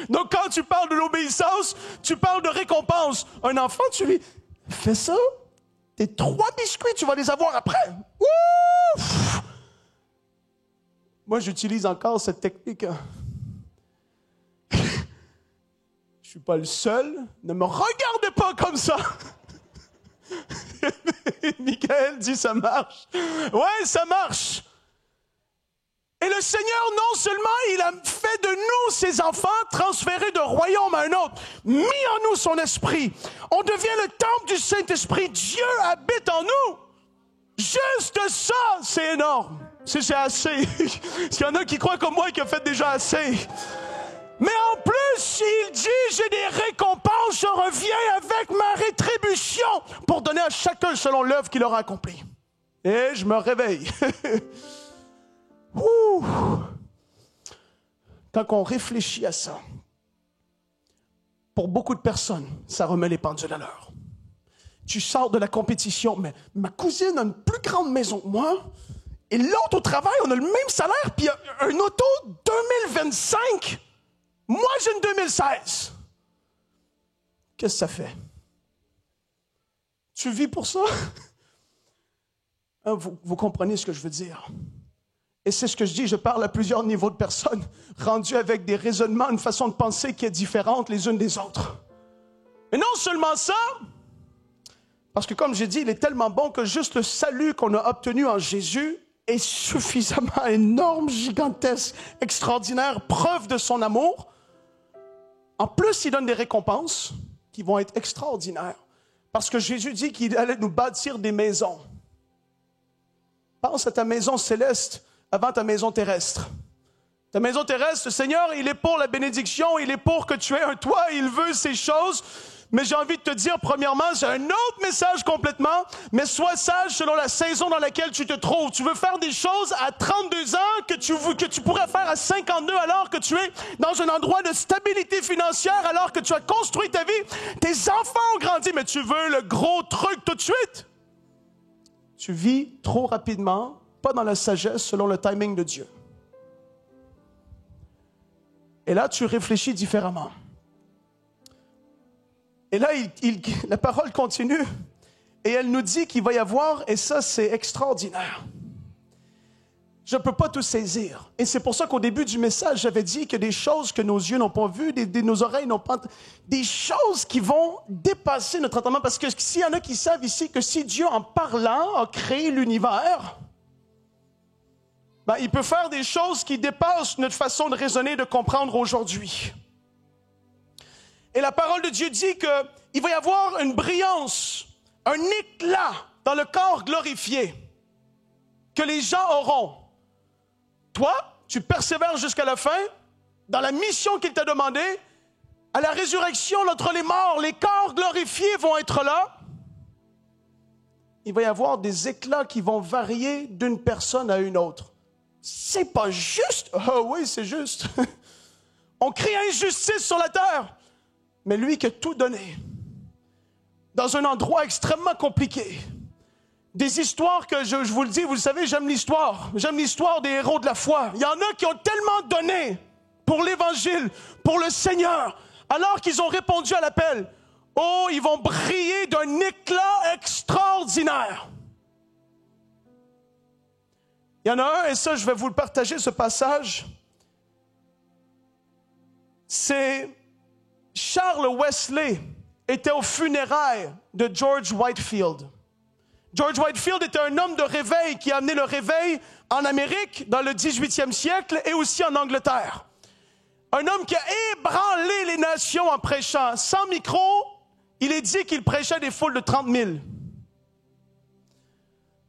Donc, quand tu parles de l'obéissance, tu parles de récompense. Un enfant, tu lui fais ça, tes 3 biscuits, tu vas les avoir après. Ouf! Moi, j'utilise encore cette technique. Je suis pas le seul. Ne me regardez pas comme ça. Michael dit ça marche. Ouais, ça marche. Et le Seigneur, non seulement il a fait de nous ses enfants, transférés d'un royaume à un autre, mis en nous son esprit. On devient le temple du Saint-Esprit. Dieu habite en nous. Juste ça, c'est énorme. C'est assez. Il y en a qui croient comme moi qu'il a fait déjà assez. Mais en plus, il dit, j'ai des récompenses, je reviens avec ma rétribution pour donner à chacun selon l'œuvre qu'il aura accomplie. Et je me réveille. quand on réfléchit à ça, pour beaucoup de personnes, ça remet les pendules à l'heure. Tu sors de la compétition, mais ma cousine a une plus grande maison que moi, et l'autre au travail, on a le même salaire, puis un auto 2025. Moi, j'ai une 2016. Qu'est-ce que ça fait? Tu vis pour ça? Vous comprenez ce que je veux dire? Et c'est ce que je dis, je parle à plusieurs niveaux de personnes, rendues avec des raisonnements, une façon de penser qui est différente les unes des autres. Mais non seulement ça, parce que comme j'ai dit, il est tellement bon que juste le salut qu'on a obtenu en Jésus est suffisamment énorme, gigantesque, extraordinaire, preuve de son amour. En plus, il donne des récompenses qui vont être extraordinaires. Parce que Jésus dit qu'il allait nous bâtir des maisons. Pense à ta maison céleste avant ta maison terrestre. Ta maison terrestre, le Seigneur, il est pour la bénédiction, il est pour que tu aies un toit, il veut ces choses. Mais j'ai envie de te dire, premièrement, c'est un autre message complètement, mais sois sage selon la saison dans laquelle tu te trouves. Tu veux faire des choses à 32 ans que tu pourrais faire à 52 alors que tu es dans un endroit de stabilité financière, alors que tu as construit ta vie. Tes enfants ont grandi, mais tu veux le gros truc tout de suite. Tu vis trop rapidement, pas dans la sagesse selon le timing de Dieu. Et là, tu réfléchis différemment. Et là, la parole continue et elle nous dit qu'il va y avoir, et ça c'est extraordinaire. Je ne peux pas tout saisir. Et c'est pour ça qu'au début du message, j'avais dit que des choses que nos yeux n'ont pas vues, nos oreilles n'ont pas... Des choses qui vont dépasser notre entendement. Parce que s'il y en a qui savent ici que si Dieu, en parlant, a créé l'univers, ben, il peut faire des choses qui dépassent notre façon de raisonner et de comprendre aujourd'hui. Et la parole de Dieu dit qu'il va y avoir une brillance, un éclat dans le corps glorifié que les gens auront. Toi, tu persévères jusqu'à la fin dans la mission qu'il t'a demandée. À la résurrection d'entre les morts, les corps glorifiés vont être là. Il va y avoir des éclats qui vont varier d'une personne à une autre. C'est pas juste. Ah oui, c'est juste. On crie injustice sur la terre. Mais lui qui a tout donné, dans un endroit extrêmement compliqué, des histoires que, je vous le dis, vous le savez, j'aime l'histoire des héros de la foi. Il y en a qui ont tellement donné pour l'Évangile, pour le Seigneur, alors qu'ils ont répondu à l'appel. Oh, ils vont briller d'un éclat extraordinaire. Il y en a un, et ça, je vais vous le partager, ce passage. C'est... Charles Wesley était aux funérailles de George Whitefield. George Whitefield était un homme de réveil qui a amené le réveil en Amérique dans le 18e siècle et aussi en Angleterre. Un homme qui a ébranlé les nations en prêchant. Sans micro, il est dit qu'il prêchait des foules de 30 000.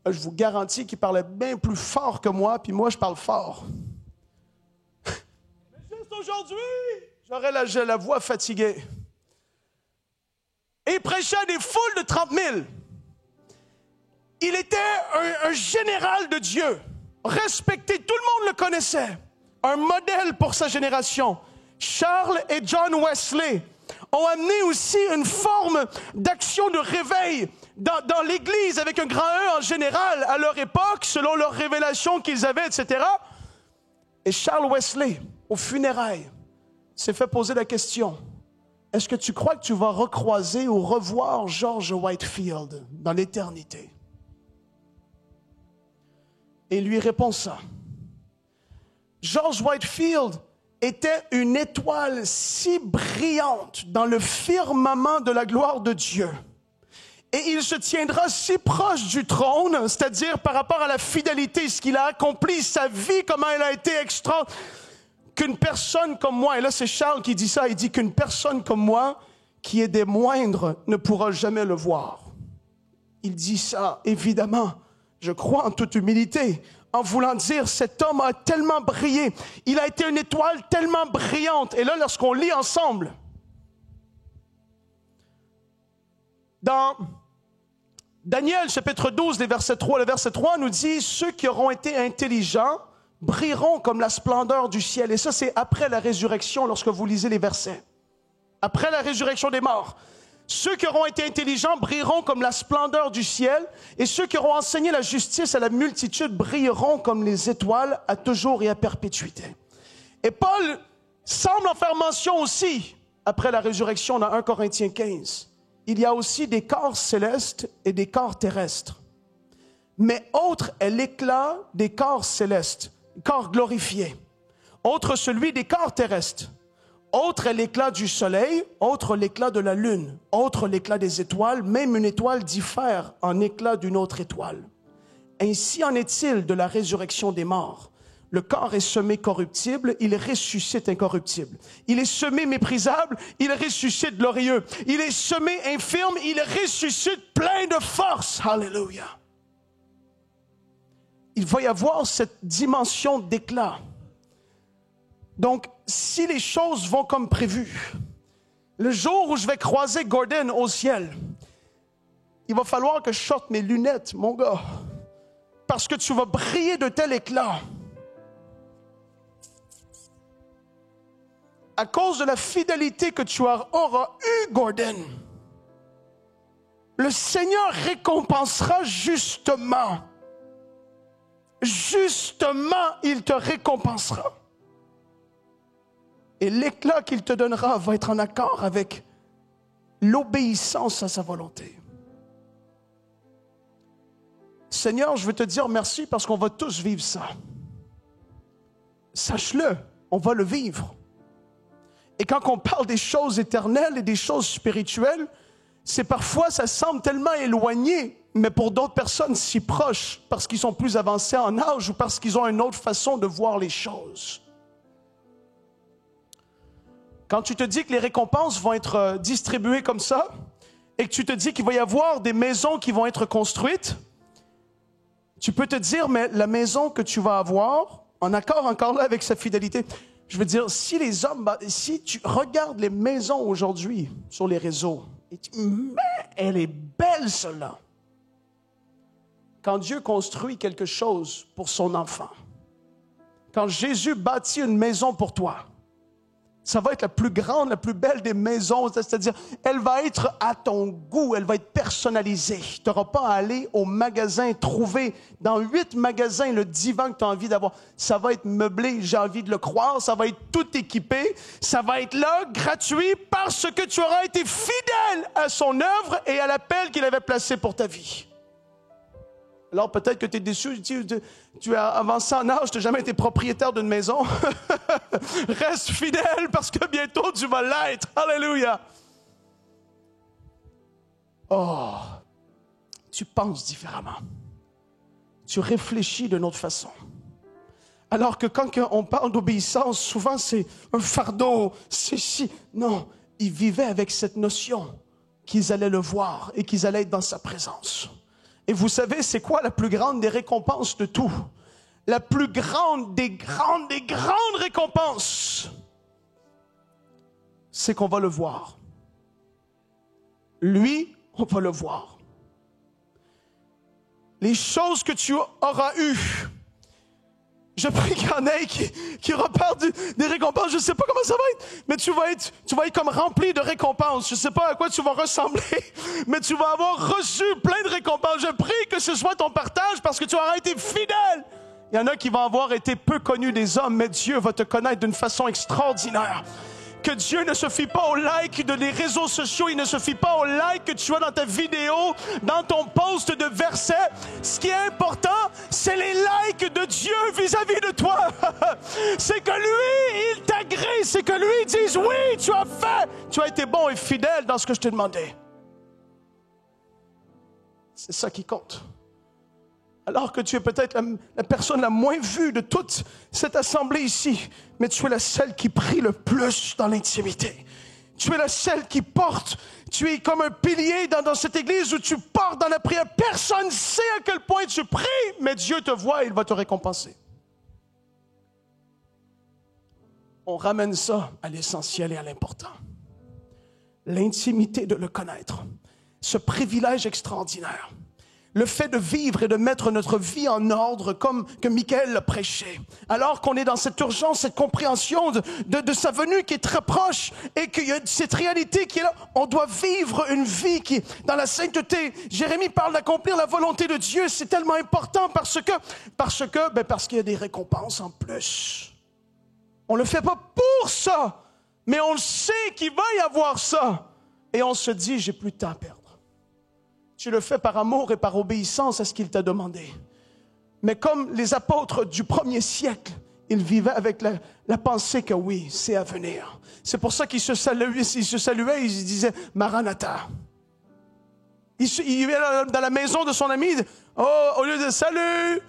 Je vous garantis qu'il parlait bien plus fort que moi, puis moi je parle fort. Mais juste aujourd'hui... J'aurais la voix fatiguée. Et il prêchait à des foules de 30 000. Il était un général de Dieu, respecté, tout le monde le connaissait. Un modèle pour sa génération. Charles et John Wesley ont amené aussi une forme d'action de réveil dans l'Église, avec un grand E en général, à leur époque, selon leurs révélations qu'ils avaient, etc. Et Charles Wesley, aux funérailles, s'est fait poser la question, est-ce que tu crois que tu vas recroiser ou revoir George Whitefield dans l'éternité? Et il lui répond ça. George Whitefield était une étoile si brillante dans le firmament de la gloire de Dieu. Et il se tiendra si proche du trône, c'est-à-dire par rapport à la fidélité, ce qu'il a accompli, sa vie, comment elle a été extraordinaire, qu'une personne comme moi, et là c'est Charles qui dit ça, il dit qu'une personne comme moi, qui est des moindres, ne pourra jamais le voir. Il dit ça, évidemment, je crois en toute humilité, en voulant dire, cet homme a tellement brillé, il a été une étoile tellement brillante. Et là, lorsqu'on lit ensemble, dans Daniel, chapitre 12, le verset 3 nous dit, ceux qui auront été intelligents brilleront comme la splendeur du ciel. Et ça, c'est après la résurrection, lorsque vous lisez les versets. Après la résurrection des morts. Ceux qui auront été intelligents brilleront comme la splendeur du ciel, et ceux qui auront enseigné la justice à la multitude brilleront comme les étoiles à toujours et à perpétuité. Et Paul semble en faire mention aussi, après la résurrection dans 1 Corinthiens 15. Il y a aussi des corps célestes et des corps terrestres. Mais autre est l'éclat des corps célestes, corps glorifiés. Autre celui des corps terrestres. Autre est l'éclat du soleil, autre l'éclat de la lune, autre l'éclat des étoiles. Même une étoile diffère en éclat d'une autre étoile. Ainsi en est-il de la résurrection des morts. Le corps est semé corruptible, il ressuscite incorruptible. Il est semé méprisable, il ressuscite glorieux. Il est semé infirme, il ressuscite plein de force. Alléluia. Il va y avoir cette dimension d'éclat. Donc, si les choses vont comme prévu, le jour où je vais croiser Gordon au ciel, il va falloir que je sorte mes lunettes, mon gars, parce que tu vas briller de tel éclat. À cause de la fidélité que tu auras eue, Gordon, le Seigneur récompensera justement. Justement, il te récompensera. Et l'éclat qu'il te donnera va être en accord avec l'obéissance à sa volonté. Seigneur, je veux te dire merci parce qu'on va tous vivre ça. Sache-le, on va le vivre. Et quand on parle des choses éternelles et des choses spirituelles, c'est parfois, ça semble tellement éloigné, mais pour d'autres personnes si proches, parce qu'ils sont plus avancés en âge ou parce qu'ils ont une autre façon de voir les choses. Quand tu te dis que les récompenses vont être distribuées comme ça, et que tu te dis qu'il va y avoir des maisons qui vont être construites, tu peux te dire, mais la maison que tu vas avoir, en accord encore là avec sa fidélité, je veux dire, si les hommes, si tu regardes les maisons aujourd'hui sur les réseaux, et tu, mais elle est belle celle-là. Quand Dieu construit quelque chose pour son enfant, quand Jésus bâtit une maison pour toi, ça va être la plus grande, la plus belle des maisons. C'est-à-dire, elle va être à ton goût, elle va être personnalisée. Tu n'auras pas à aller au magasin, trouver dans 8 magasins le divan que tu as envie d'avoir. Ça va être meublé, j'ai envie de le croire. Ça va être tout équipé. Ça va être là, gratuit, parce que tu auras été fidèle à son œuvre et à l'appel qu'il avait placé pour ta vie. Alors peut-être que tu es déçu, tu as avancé en âge, tu n'as jamais été propriétaire d'une maison. Reste fidèle parce que bientôt tu vas l'être. Alléluia. Oh, tu penses différemment. Tu réfléchis d'une autre façon. Alors que quand on parle d'obéissance, souvent c'est un fardeau, c'est si. Non, ils vivaient avec cette notion qu'ils allaient le voir et qu'ils allaient être dans sa présence. Et vous savez, c'est quoi la plus grande des récompenses de tout? La plus grande des grandes récompenses, c'est qu'on va le voir. Lui, on va le voir. Les choses que tu auras eues, je prie qu'il y en ait qui repartent des récompenses. Je ne sais pas comment ça va être, mais tu vas être comme rempli de récompenses. Je ne sais pas à quoi tu vas ressembler, mais tu vas avoir reçu plein de récompenses. Je prie que ce soit ton partage parce que tu auras été fidèle. Il y en a qui vont avoir été peu connus des hommes, mais Dieu va te connaître d'une façon extraordinaire. Que Dieu ne se fie pas au like de les réseaux sociaux, il ne se fie pas au like que tu as dans ta vidéo, dans ton post de versets. Ce qui est important, c'est les likes de Dieu vis-à-vis de toi. C'est que lui, il t'agrée, c'est que lui dise oui, tu as fait, tu as été bon et fidèle dans ce que je t'ai demandé. C'est ça qui compte. Alors que tu es peut-être la personne la moins vue de toute cette assemblée ici, mais tu es la seule qui prie le plus dans l'intimité. Tu es la seule qui porte. Tu es comme un pilier dans cette église où tu portes dans la prière. Personne ne sait à quel point tu pries, mais Dieu te voit et il va te récompenser. On ramène ça à l'essentiel et à l'important. L'intimité de le connaître. Ce privilège extraordinaire. le fait de vivre et de mettre notre vie en ordre comme que Michael l'a prêché. Alors qu'on est dans cette urgence, cette compréhension de sa venue qui est très proche et qu'il y a cette réalité qui est là. On doit vivre une vie qui est dans la sainteté. Jérémie parle d'accomplir la volonté de Dieu. C'est tellement important parce qu'il y a des récompenses en plus. On ne le fait pas pour ça, mais on sait qu'il va y avoir ça. Et on se dit, j'ai plus de temps à perdre. Tu le fais par amour et par obéissance à ce qu'il t'a demandé. Mais comme les apôtres du premier siècle, ils vivaient avec la pensée que oui, c'est à venir. C'est pour ça qu'ils se saluaient, ils disaient « Maranatha ». Il allait dans la maison de son ami, au lieu de « Salut »,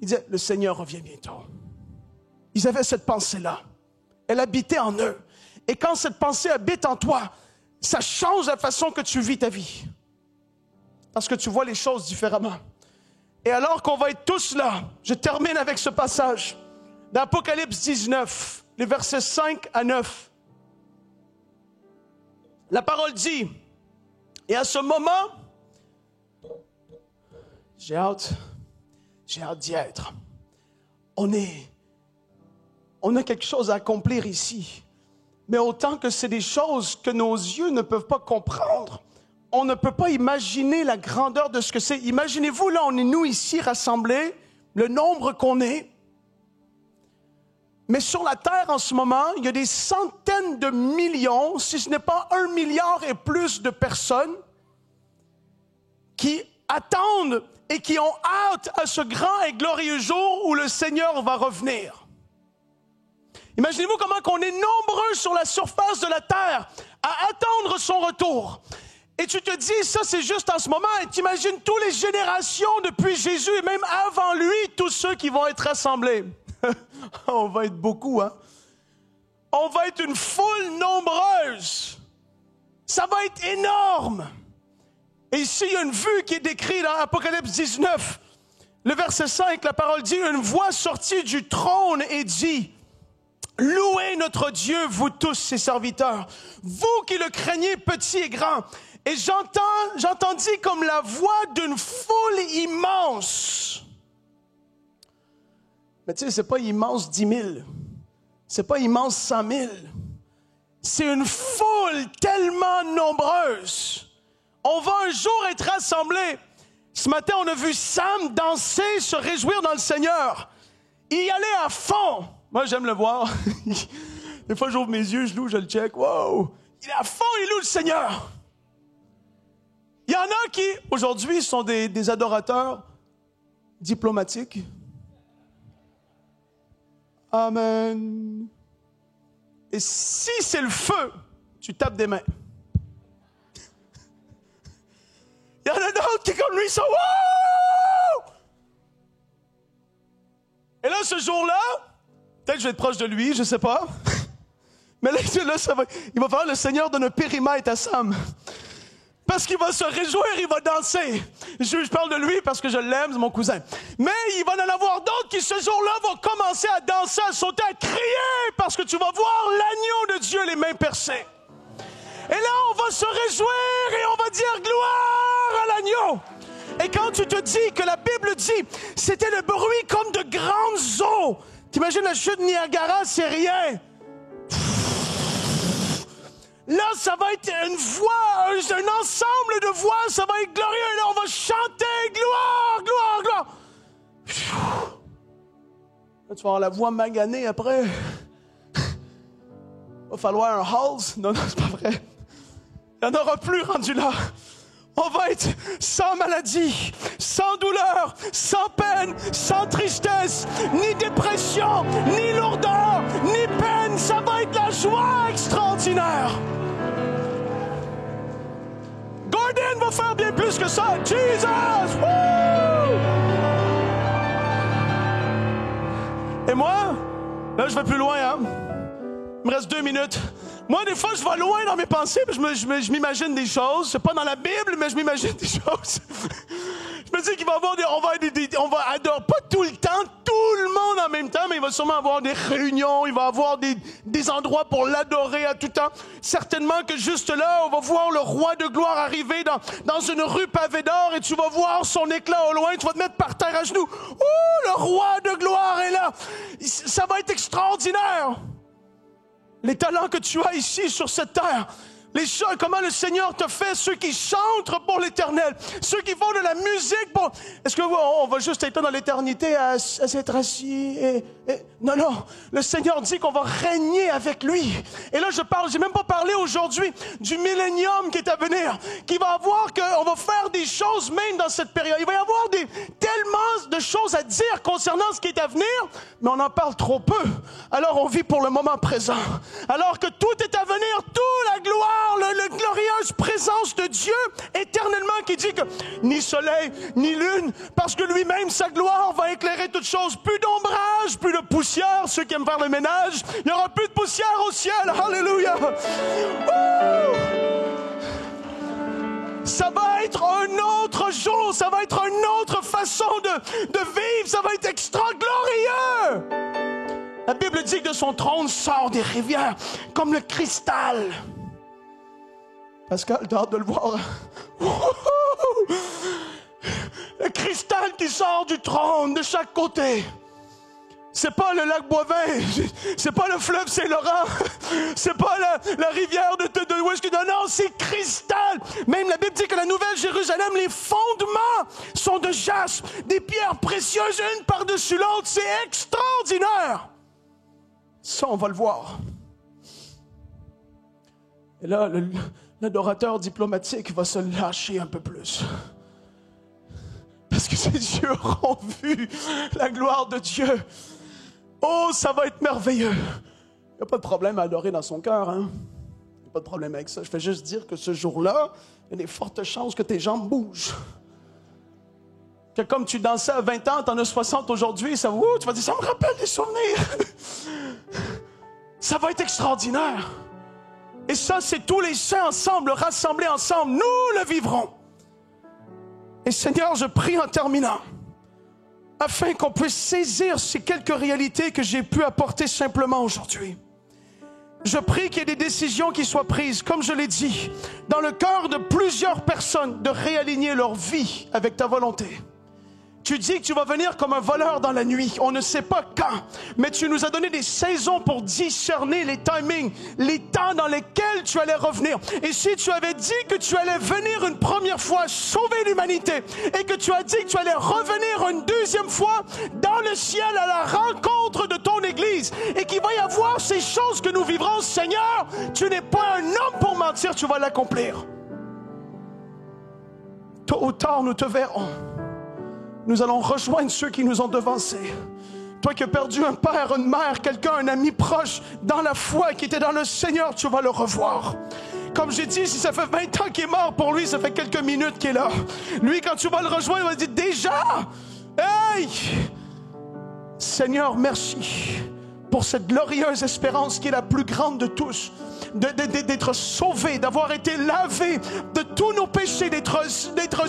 il disait « Le Seigneur revient bientôt ». Ils avaient cette pensée-là. Elle habitait en eux. Et quand cette pensée habite en toi, ça change la façon que tu vis ta vie. Parce que tu vois les choses différemment. Et alors qu'on va être tous là, je termine avec ce passage d'Apocalypse 19, les versets 5 à 9. La parole dit, et à ce moment, j'ai hâte d'y être. On a quelque chose à accomplir ici. Mais autant que c'est des choses que nos yeux ne peuvent pas comprendre, on ne peut pas imaginer la grandeur de ce que c'est. Imaginez-vous, là, on est nous ici rassemblés, le nombre qu'on est. Mais sur la terre en ce moment, il y a des centaines de millions, si ce n'est pas 1 milliard et plus de personnes qui attendent et qui ont hâte à ce grand et glorieux jour où le Seigneur va revenir. Imaginez-vous comment on est nombreux sur la surface de la terre à attendre son retour. Et tu te dis, ça c'est juste en ce moment, et tu imagines toutes les générations depuis Jésus, et même avant lui, tous ceux qui vont être rassemblés. On va être beaucoup, hein? On va être une foule nombreuse. Ça va être énorme. Et ici, il y a une vue qui est décrite dans Apocalypse 19. Le verset 5, la parole dit, une voix sortit du trône et dit, louez notre Dieu, vous tous ses serviteurs, vous qui le craignez petit et grand. Et j'entendis comme la voix d'une foule immense. Mais tu sais, c'est pas immense 10 000. C'est pas immense 100 000. C'est une foule tellement nombreuse. On va un jour être rassemblés. Ce matin, on a vu Sam danser, se réjouir dans le Seigneur. Il y allait à fond. Moi, j'aime le voir. Des fois, j'ouvre mes yeux, je loue, je le check. Wow! Il est à fond, il loue le Seigneur. Il y en a qui, aujourd'hui, sont des adorateurs diplomatiques. Amen. Et si c'est le feu, tu tapes des mains. Il y en a d'autres qui, comme lui, sont « Wow! » Et là, ce jour-là, peut-être que je vais être proche de lui, je ne sais pas. Mais là, il va falloir le Seigneur donne un périmètre à Sam. Parce qu'il va se réjouir, il va danser. Je parle de lui parce que je l'aime, c'est mon cousin. Mais il va en avoir d'autres qui, ce jour-là, vont commencer à danser, à sauter, à crier, parce que tu vas voir l'agneau de Dieu, les mains percées. Et là, on va se réjouir et on va dire gloire à l'agneau. Et quand tu te dis que la Bible dit, c'était le bruit comme de grandes eaux. T'imagines la chute de Niagara, c'est rien. Là, ça va être une voix, un ensemble de voix, ça va être glorieux. Et là, on va chanter gloire, gloire, gloire. Là, tu vas avoir la voix maganée après. Il va falloir un Halls. Non, c'est pas vrai. Il n'y en aura plus rendu là. On va être sans maladie, sans douleur, sans peine, sans tristesse, ni dépression, ni lourdeur, ni peine. Ça va être la joie extraordinaire. Gordon va faire bien plus que ça. Jesus! Woo! Et moi, là, je vais plus loin, hein? Il me reste 2 minutes. Moi, des fois, je vais loin dans mes pensées, puis je m'imagine des choses. C'est pas dans la Bible, mais je m'imagine des choses. Je me dis qu'il va y avoir on va adorer, pas tout le temps, tout le monde en même temps, mais il va sûrement avoir des réunions, il va y avoir des endroits pour l'adorer à tout temps. Certainement que juste là, on va voir le roi de gloire arriver dans une rue pavée d'or et tu vas voir son éclat au loin, tu vas te mettre par terre à genoux. Oh, le roi de gloire est là! Ça va être extraordinaire! Les talents que tu as ici sur cette terre, les choses, comment le Seigneur te fait, ceux qui chantent pour l'éternel, ceux qui font de la musique pour... Est-ce que on va juste être dans l'éternité à s'être assis Non, non, le Seigneur dit qu'on va régner avec lui. Et là, j'ai même pas parlé aujourd'hui du millénium qui est à venir, qui va avoir qu'on va faire des choses même dans cette période. Il va y avoir tellement de choses à dire concernant ce qui est à venir, mais on en parle trop peu. Alors on vit pour le moment présent. Alors que tout est à venir, toute la gloire, la glorieuse présence de Dieu éternellement qui dit que ni soleil, ni lune, parce que lui-même, sa gloire va éclairer toutes choses. Plus d'ombrage, plus de poussière. Ceux qui aiment faire le ménage, il n'y aura plus de poussière au ciel. Alléluia. Ça va être un autre jour, ça va être une autre façon de vivre, ça va être extra glorieux. La Bible dit que de son trône sort des rivières comme le cristal. Pascal, t'as hâte de le voir. Le cristal qui sort du trône de chaque côté. C'est pas le lac Boivin, c'est pas le fleuve Saint-Laurent, c'est pas la rivière de où est-ce que... Non, c'est cristal. Même la Bible dit que la Nouvelle Jérusalem, les fondements sont de jaspe, des pierres précieuses une par-dessus l'autre. C'est extraordinaire. Ça, on va le voir. Et là, l'adorateur diplomatique va se lâcher un peu plus. Parce que ses yeux auront vu la gloire de Dieu. Oh, ça va être merveilleux. Il n'y a pas de problème à adorer dans son cœur, hein? Il n'y a pas de problème avec ça. Je fais juste dire que ce jour-là, il y a des fortes chances que tes jambes bougent. Que comme tu dansais à 20 ans, tu en as 60 aujourd'hui, tu vas dire, ça me rappelle des souvenirs. Ça va être extraordinaire. Et ça, c'est tous les saints ensemble, rassemblés ensemble. Nous le vivrons. Et Seigneur, je prie en terminant, afin qu'on puisse saisir ces quelques réalités que j'ai pu apporter simplement aujourd'hui. Je prie qu'il y ait des décisions qui soient prises, comme je l'ai dit, dans le cœur de plusieurs personnes, de réaligner leur vie avec ta volonté. Tu dis que tu vas venir comme un voleur dans la nuit. On ne sait pas quand, mais tu nous as donné des saisons pour discerner les timings, les temps dans lesquels tu allais revenir. Et si tu avais dit que tu allais venir une première fois sauver l'humanité et que tu as dit que tu allais revenir une deuxième fois dans le ciel à la rencontre de ton Église et qu'il va y avoir ces choses que nous vivrons, Seigneur, tu n'es pas un homme pour mentir, tu vas l'accomplir. Tôt ou tard, nous te verrons. Nous allons rejoindre ceux qui nous ont devancés. Toi qui as perdu un père, une mère, quelqu'un, un ami proche dans la foi qui était dans le Seigneur, tu vas le revoir. Comme j'ai dit, si ça fait 20 ans qu'il est mort, pour lui, ça fait quelques minutes qu'il est là. Lui, quand tu vas le rejoindre, il va dire, déjà, hey! Seigneur, merci pour cette glorieuse espérance qui est la plus grande de tous. D'être sauvé, d'avoir été lavé de tous nos péchés, d'être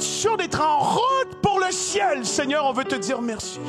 sûr, d'être en route pour le ciel. Seigneur, on veut te dire merci.